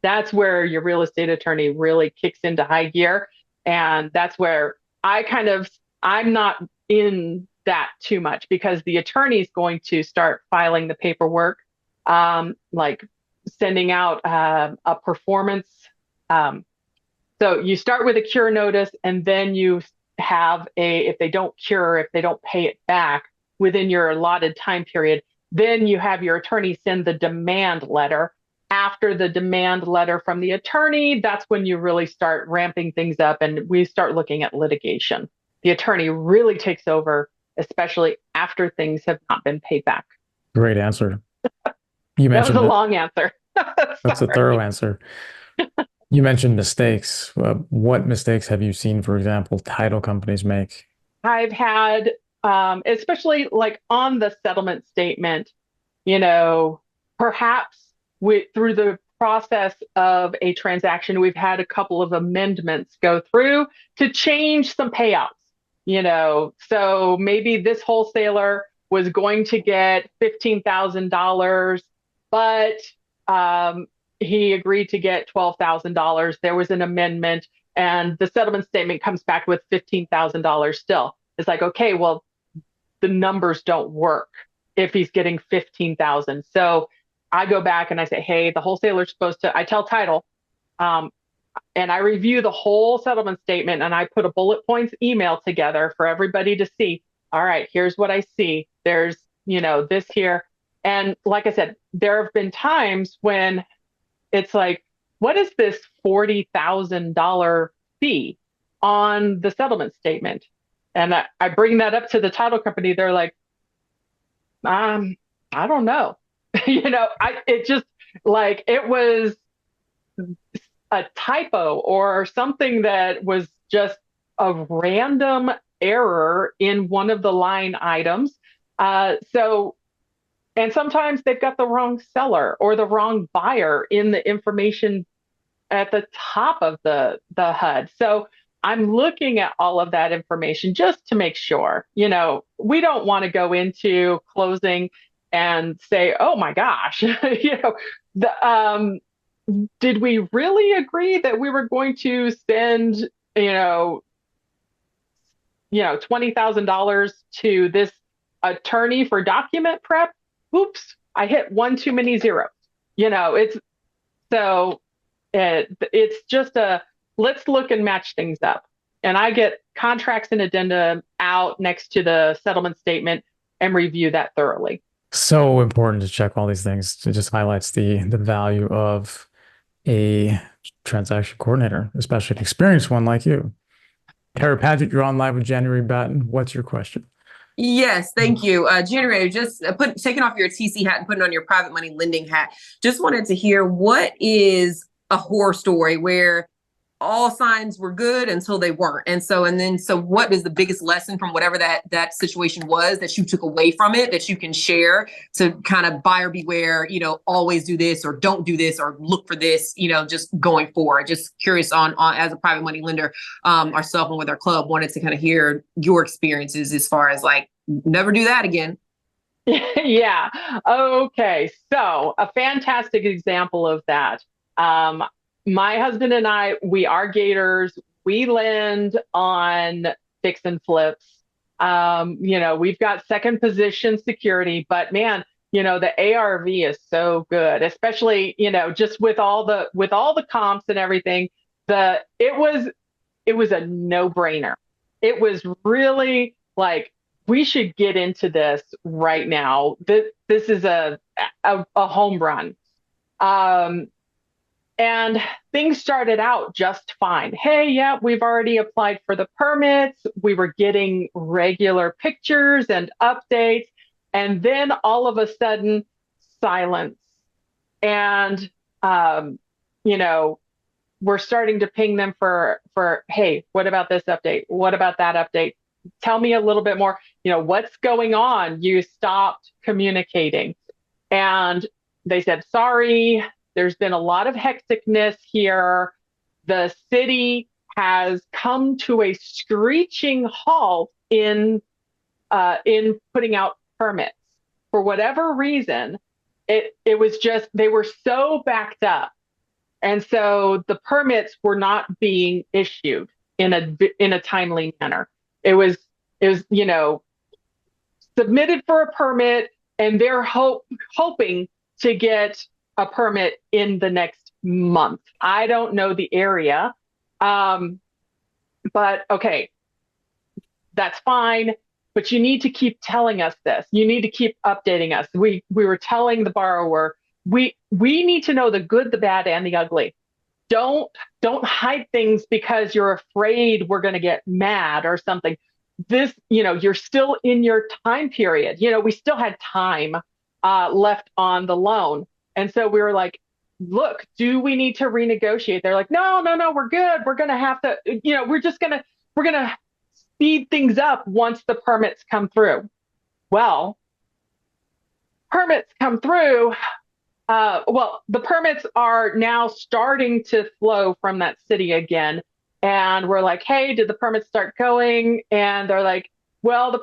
that's where your real estate attorney really kicks into high gear. And that's where I'm not in that too much because the attorney is going to start filing the paperwork, like sending out a performance. So you start with a cure notice, and then you have if they don't cure, if they don't pay it back within your allotted time period, then you have your attorney send the demand letter after the demand letter from the attorney, that's when you really start ramping things up and we start looking at litigation. The attorney really takes over, especially after things have not been paid back. Great answer. You That was mentioned a that. long answer. That's a thorough answer. You mentioned mistakes. What mistakes have you seen, for example, title companies make? I've had, especially like on the settlement statement, you know, perhaps through the process of a transaction, we've had a couple of amendments go through to change some payouts, you know. So maybe this wholesaler was going to get $15,000, but he agreed to get $12,000. There was an amendment, and the settlement statement comes back with $15,000 still. It's like, okay, well, the numbers don't work if he's getting 15,000. So I go back and I say, hey, the wholesaler's supposed to, I tell title, and I review the whole settlement statement and I put a bullet points email together for everybody to see. All right, here's what I see. There's, you know, this here. And like I said, there have been times when it's like, what is this $40,000 fee on the settlement statement? And I bring that up to the title company. They're like, I don't know. You know, it just like it was a typo or something that was just a random error in one of the line items. And sometimes they've got the wrong seller or the wrong buyer in the information at the top of the HUD. So I'm looking at all of that information just to make sure, you know, we don't want to go into closing and say, oh my gosh, you know, did we really agree that we were going to spend, $20,000 to this attorney for document prep? Oops, I hit one too many zeros. You know, it's just let's look and match things up. And I get contracts and addenda out next to the settlement statement and review that thoroughly. So important to check all these things. It just highlights the value of a transaction coordinator, especially an experienced one like you. Tara Paget, you're on live with January Batten. What's your question? Yes, thank you. January, just taking off your TC hat and putting on your private money lending hat. Just wanted to hear, what is a horror story where all signs were good until they weren't? So what is the biggest lesson from whatever that situation was that you took away from it that you can share to kind of buyer beware, always do this or don't do this or look for this, just going forward? Just curious on as a private money lender, ourselves and with our club, wanted to kind of hear your experiences as far as like, never do that again. Yeah. Okay. So a fantastic example of that. My husband and I, we are Gators. We lend on fix and flips. We've got second position security, but man, the ARV is so good, especially, just with all the comps and everything. It was a no-brainer. It was really like, we should get into this right now. This is a home run. And things started out just fine. Hey, yeah, we've already applied for the permits. We were getting regular pictures and updates. And then all of a sudden, silence. And, we're starting to ping them for, hey, what about this update? What about that update? Tell me a little bit more. What's going on? You stopped communicating. And they said, sorry. There's been a lot of hecticness here. The city has come to a screeching halt in putting out permits. For whatever reason, it was just, they were so backed up. And so the permits were not being issued in a timely manner. It was submitted for a permit, and they're hoping to get a permit in the next month. I don't know the area, but okay, that's fine. But you need to keep telling us this. You need to keep updating us. We were telling the borrower, we need to know the good, the bad, and the ugly. Don't hide things because you're afraid we're going to get mad or something. This, you're still in your time period. We still had time left on the loan. And so we were like, look, do we need to renegotiate? They're like, no, no, no, we're good. We're going to have to, we're going to speed things up once the permits come through. Well, permits come through. The permits are now starting to flow from that city again. And we're like, hey, did the permits start going? And they're like, well,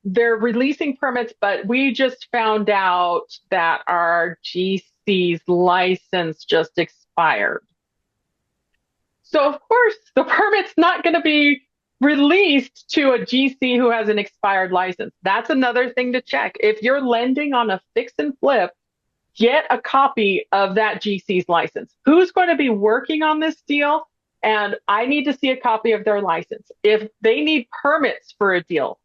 they're releasing permits, but we just found out that our GC's license just expired. So, of course, the permit's not going to be released to a GC who has an expired license. That's another thing to check. If you're lending on a fix and flip, get a copy of that GC's license. Who's going to be working on this deal? And I need to see a copy of their license. If they need permits for a deal,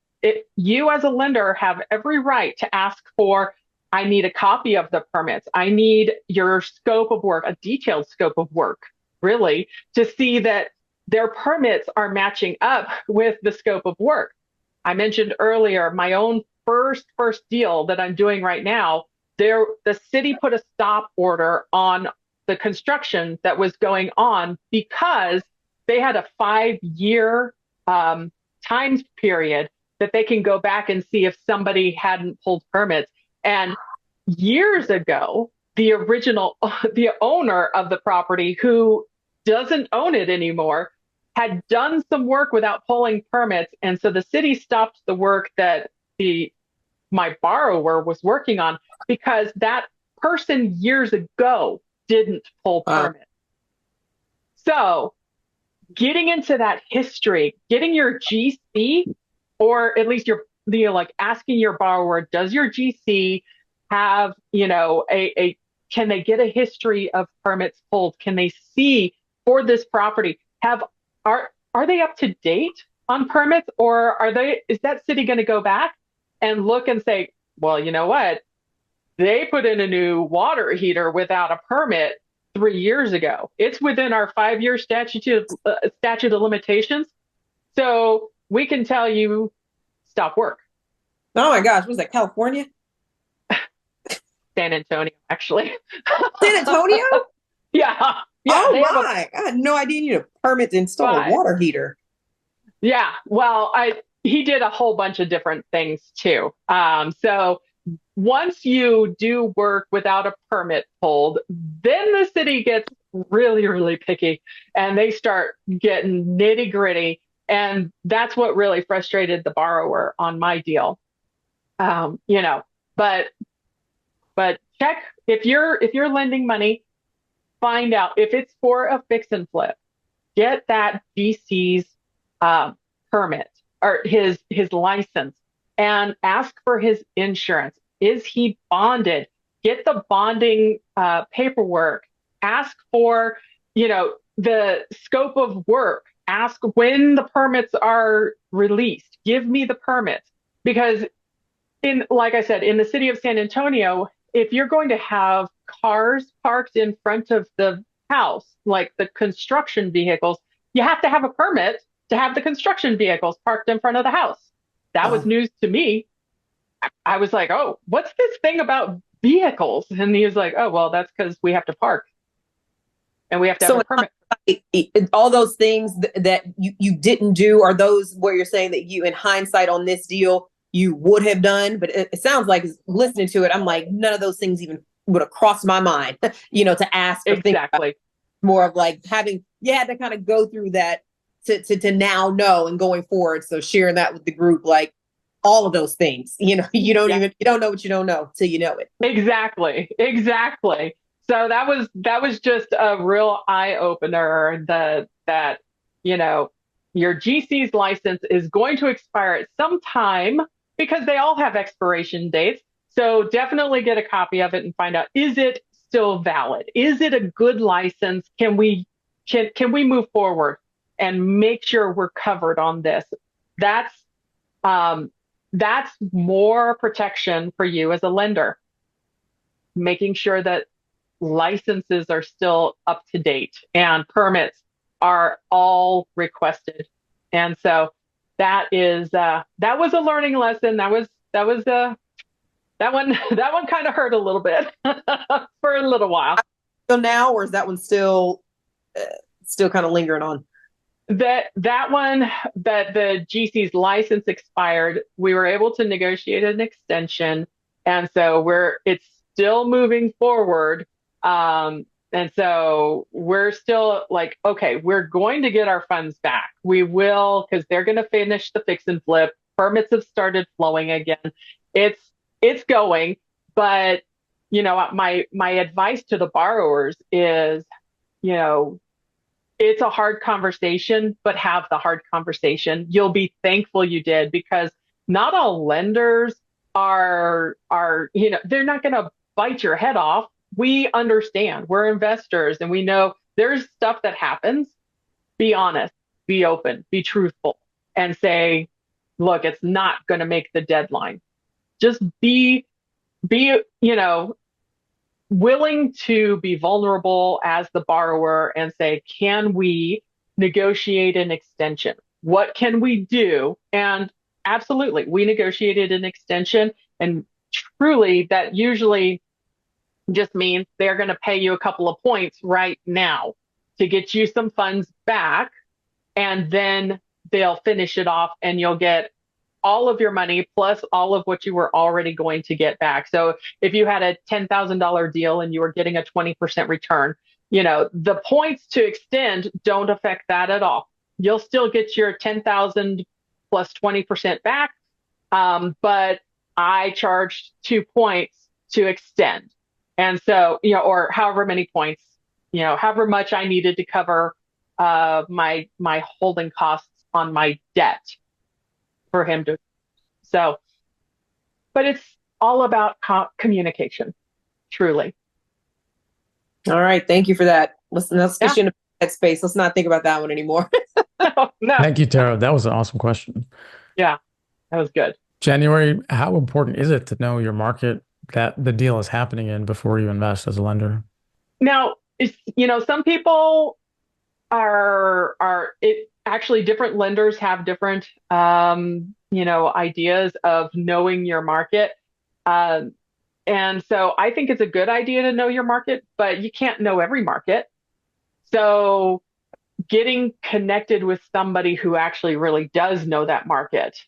you as a lender have every right to ask for, I need a copy of the permits. I need your scope of work, a detailed scope of work, really, to see that their permits are matching up with the scope of work. I mentioned earlier, my own first deal that I'm doing right now, the city put a stop order on the construction that was going on because they had a 5-year time period that they can go back and see if somebody hadn't pulled permits. And years ago, the owner of the property, who doesn't own it anymore, had done some work without pulling permits. And so the city stopped the work that my borrower was working on because that person years ago didn't pull permits. So getting into that history, getting your GC, or at least asking your borrower, does your GC have, can they get a history of permits pulled? Can they see for this property, are they up to date on permits, or is that city going to go back and look and say, well, you know what? They put in a new water heater without a permit 3 years ago. It's within our 5-year statute of limitations. So we can tell you, stop work. Oh my gosh, was that California? San Antonio, actually. San Antonio? Yeah. Oh my! I had no idea you need a permit to install a water heater. Yeah. Well, he did a whole bunch of different things too. So once you do work without a permit pulled, then the city gets really, really picky and they start getting nitty gritty. And that's what really frustrated the borrower on my deal. But check if you're lending money, find out if it's for a fix and flip, get that GC's permit or his license, and ask for his insurance. Is he bonded? Get the bonding paperwork. Ask for, the scope of work. Ask when the permits are released. Give me the permits. Because like I said, in the city of San Antonio, if you're going to have cars parked in front of the house, like the construction vehicles, you have to have a permit to have the construction vehicles parked in front of the house. That was news to me. I was like, oh, what's this thing about vehicles? And he was like, oh, well, that's because we have to park and we have to have a permit. All those things that you didn't do are those where you're saying that you, in hindsight on this deal, you would have done. But it sounds like, listening to it, I'm like, none of those things even would have crossed my mind, to ask or think about. More of like you had to kind of go through that to now know and going forward. So sharing that with the group, like all of those things, you don't know what you don't know till you know it. Exactly. So that was just a real eye opener that your GC's license is going to expire at some time because they all have expiration dates. So definitely get a copy of it and find out, is it still valid? Is it a good license? Can we move forward and make sure we're covered on this? That's more protection for you as a lender. making sure that licenses are still up to date and permits are all requested. And so that was a learning lesson. That one kind of hurt a little bit for a little while. So now, or is that one still kind of lingering on? That one, that the GC's license expired, we were able to negotiate an extension, and so it's still moving forward. And so we're still like, okay, we're going to get our funds back. We will, because they're going to finish the fix and flip. Permits have started flowing again. It's going, but my advice to the borrowers is, it's a hard conversation, but have the hard conversation. You'll be thankful you did, because not all lenders are they're not going to bite your head off. We understand. We're investors, and we know there's stuff that happens. Be honest, be open, be truthful, and say, look, it's not going to make the deadline. Just be willing to be vulnerable as the borrower and say, can we negotiate an extension? What can we do? And absolutely, we negotiated an extension, and truly that usually just means they're going to pay you a couple of points right now to get you some funds back, and then they'll finish it off and you'll get all of your money plus all of what you were already going to get back. So if you had a $10,000 deal and you were getting a 20% return, the points to extend don't affect that at all. You'll still get your 10,000 plus 20% back. But I charged 2 points to extend. And so, or however many points, however much I needed to cover my holding costs on my debt for him to. So, but it's all about communication, truly. All right. Thank you for that. Let's get you in that space. Let's not think about that one anymore. No. Thank you, Tara. That was an awesome question. Yeah, that was good. January, how important is it to know your market that the deal is happening in before you invest as a lender? Now, some people actually different lenders have different, ideas of knowing your market. And so I think it's a good idea to know your market, but you can't know every market. So getting connected with somebody who actually really does know that market,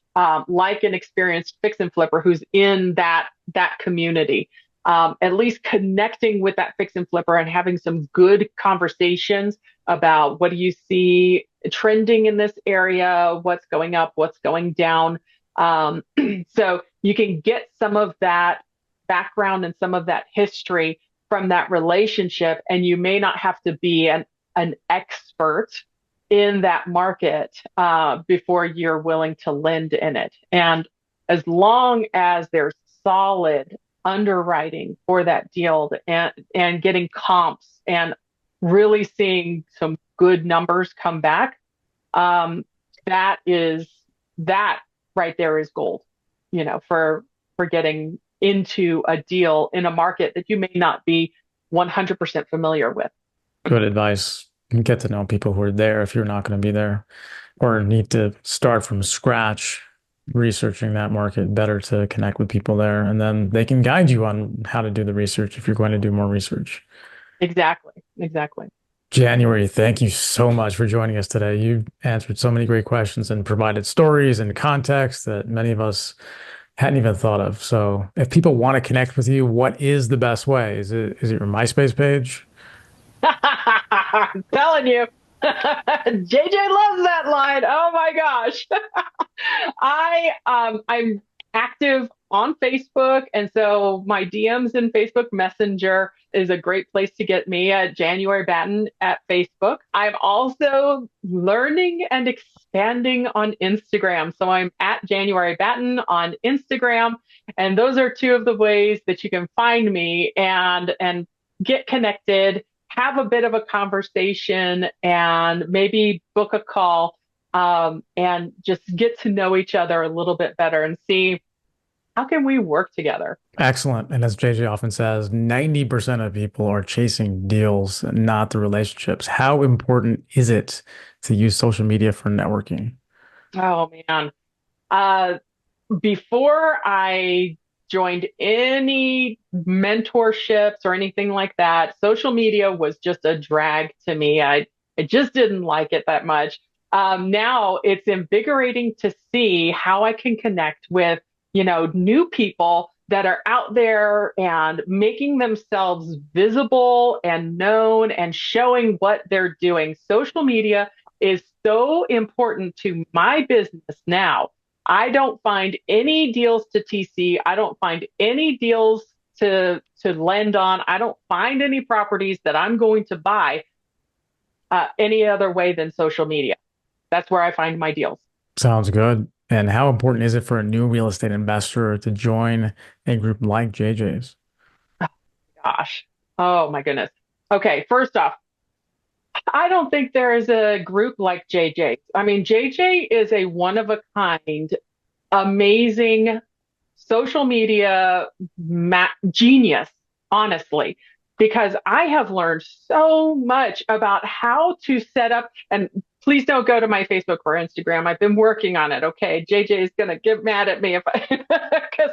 like an experienced fix and flipper who's in that community, at least connecting with that fix and flipper and having some good conversations about what do you see trending in this area, what's going up, what's going down. So you can get some of that background and some of that history from that relationship, and you may not have to be an expert in that market before you're willing to lend in it. And as long as there's solid underwriting for that deal and getting comps and really seeing some good numbers come back, that right there is gold, for getting into a deal in a market that you may not be 100% familiar with. Good advice. Get to know people who are there if you're not going to be there, or need to start from scratch researching that market. Better to connect with people there, and then they can guide you on how to do the research if you're going to do more research. Exactly. January, thank you so much for joining us today. You answered so many great questions and provided stories and context that many of us hadn't even thought of. So if people want to connect with you, what is the best way? Is it your MySpace page? I'm telling you, JJ loves that line. Oh my gosh. I'm active on Facebook, and so my DMs in Facebook Messenger is a great place to get me at January Batten at Facebook. I'm also learning and expanding on Instagram. So I'm at January Batten on Instagram, and those are two of the ways that you can find me and get connected, have a bit of a conversation, and maybe book a call and just get to know each other a little bit better and see How can we work together? Excellent. And as JJ often says, 90% of people are chasing deals, not the relationships. How important is it to use social media for networking? Oh man. Uh, Before I joined any mentorships or anything like that, social media was just a drag to me. I just didn't like it that much. Now it's invigorating to see how I can connect with, new people that are out there and making themselves visible and known and showing what they're doing. Social media is so important to my business now. I don't find any deals to TC. I don't find any deals to lend on. I don't find any properties that I'm going to buy any other way than social media. That's where I find my deals. Sounds good. And how important is it for a new real estate investor to join a group like JJ's? Gosh. Oh my goodness. Okay, first off, I don't think there is a group like JJ. I mean, JJ is a one of a kind, amazing social media genius, honestly, because I have learned so much about how to set up. And please don't go to my Facebook or Instagram. I've been working on it. Okay. JJ is going to get mad at me if I, because,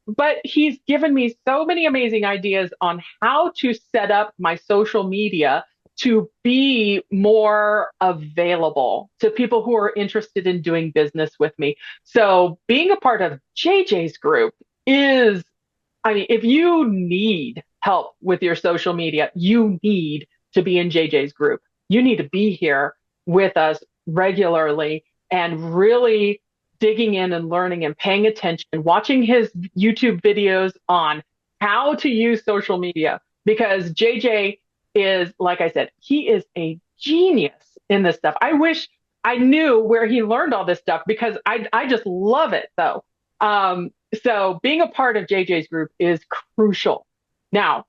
but he's given me so many amazing ideas on how to set up my social media to be more available to people who are interested in doing business with me. So being a part of JJ's group is, I mean, if you need help with your social media, you need to be in JJ's group. You need to be here with us regularly and really digging in and learning and paying attention, watching his YouTube videos on how to use social media, because JJ is, like I said, he is a genius in this stuff. I wish I knew where he learned all this stuff because I just love it though. So being a part of JJ's group is crucial. Now,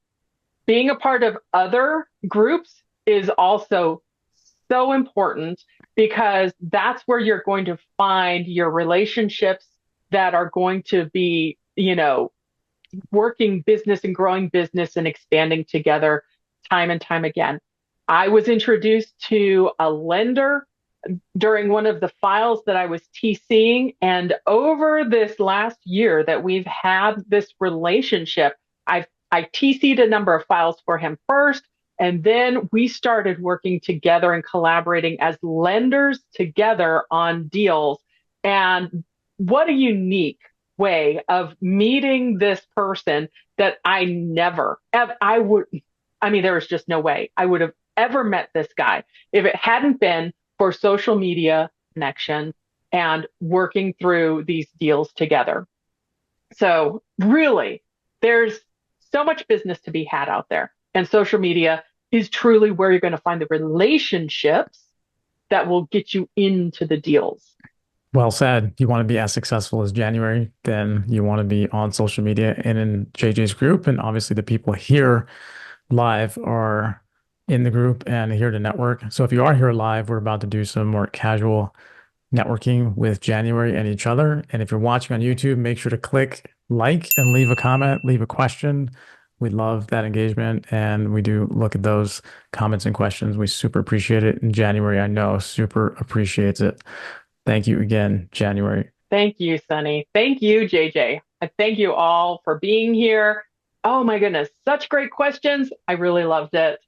being a part of other groups is also so important because that's where you're going to find your relationships that are going to be, working business and growing business and expanding together time and time again. I was introduced to a lender during one of the files that I was TCing. And over this last year that we've had this relationship, I TC'd a number of files for him first. And then we started working together and collaborating as lenders together on deals. And what a unique way of meeting this person that I never, I mean, there was just no way I would have ever met this guy if it hadn't been for social media connection and working through these deals together. So really, there's so much business to be had out there. And social media is truly where you're going to find the relationships that will get you into the deals. Well said. You want to be as successful as January, then you want to be on social media and in JJ's group. And obviously the people here live are in the group and here to network. So if you are here live, we're about to do some more casual networking with January and each other. And if you're watching on YouTube, make sure to click like and leave a comment, leave a question. We love that engagement and we do look at those comments and questions. We super appreciate it. And January, I know, super appreciates it. Thank you again, January. Thank you, Sunny. Thank you, JJ. I thank you all for being here. Oh my goodness, such great questions. I really loved it.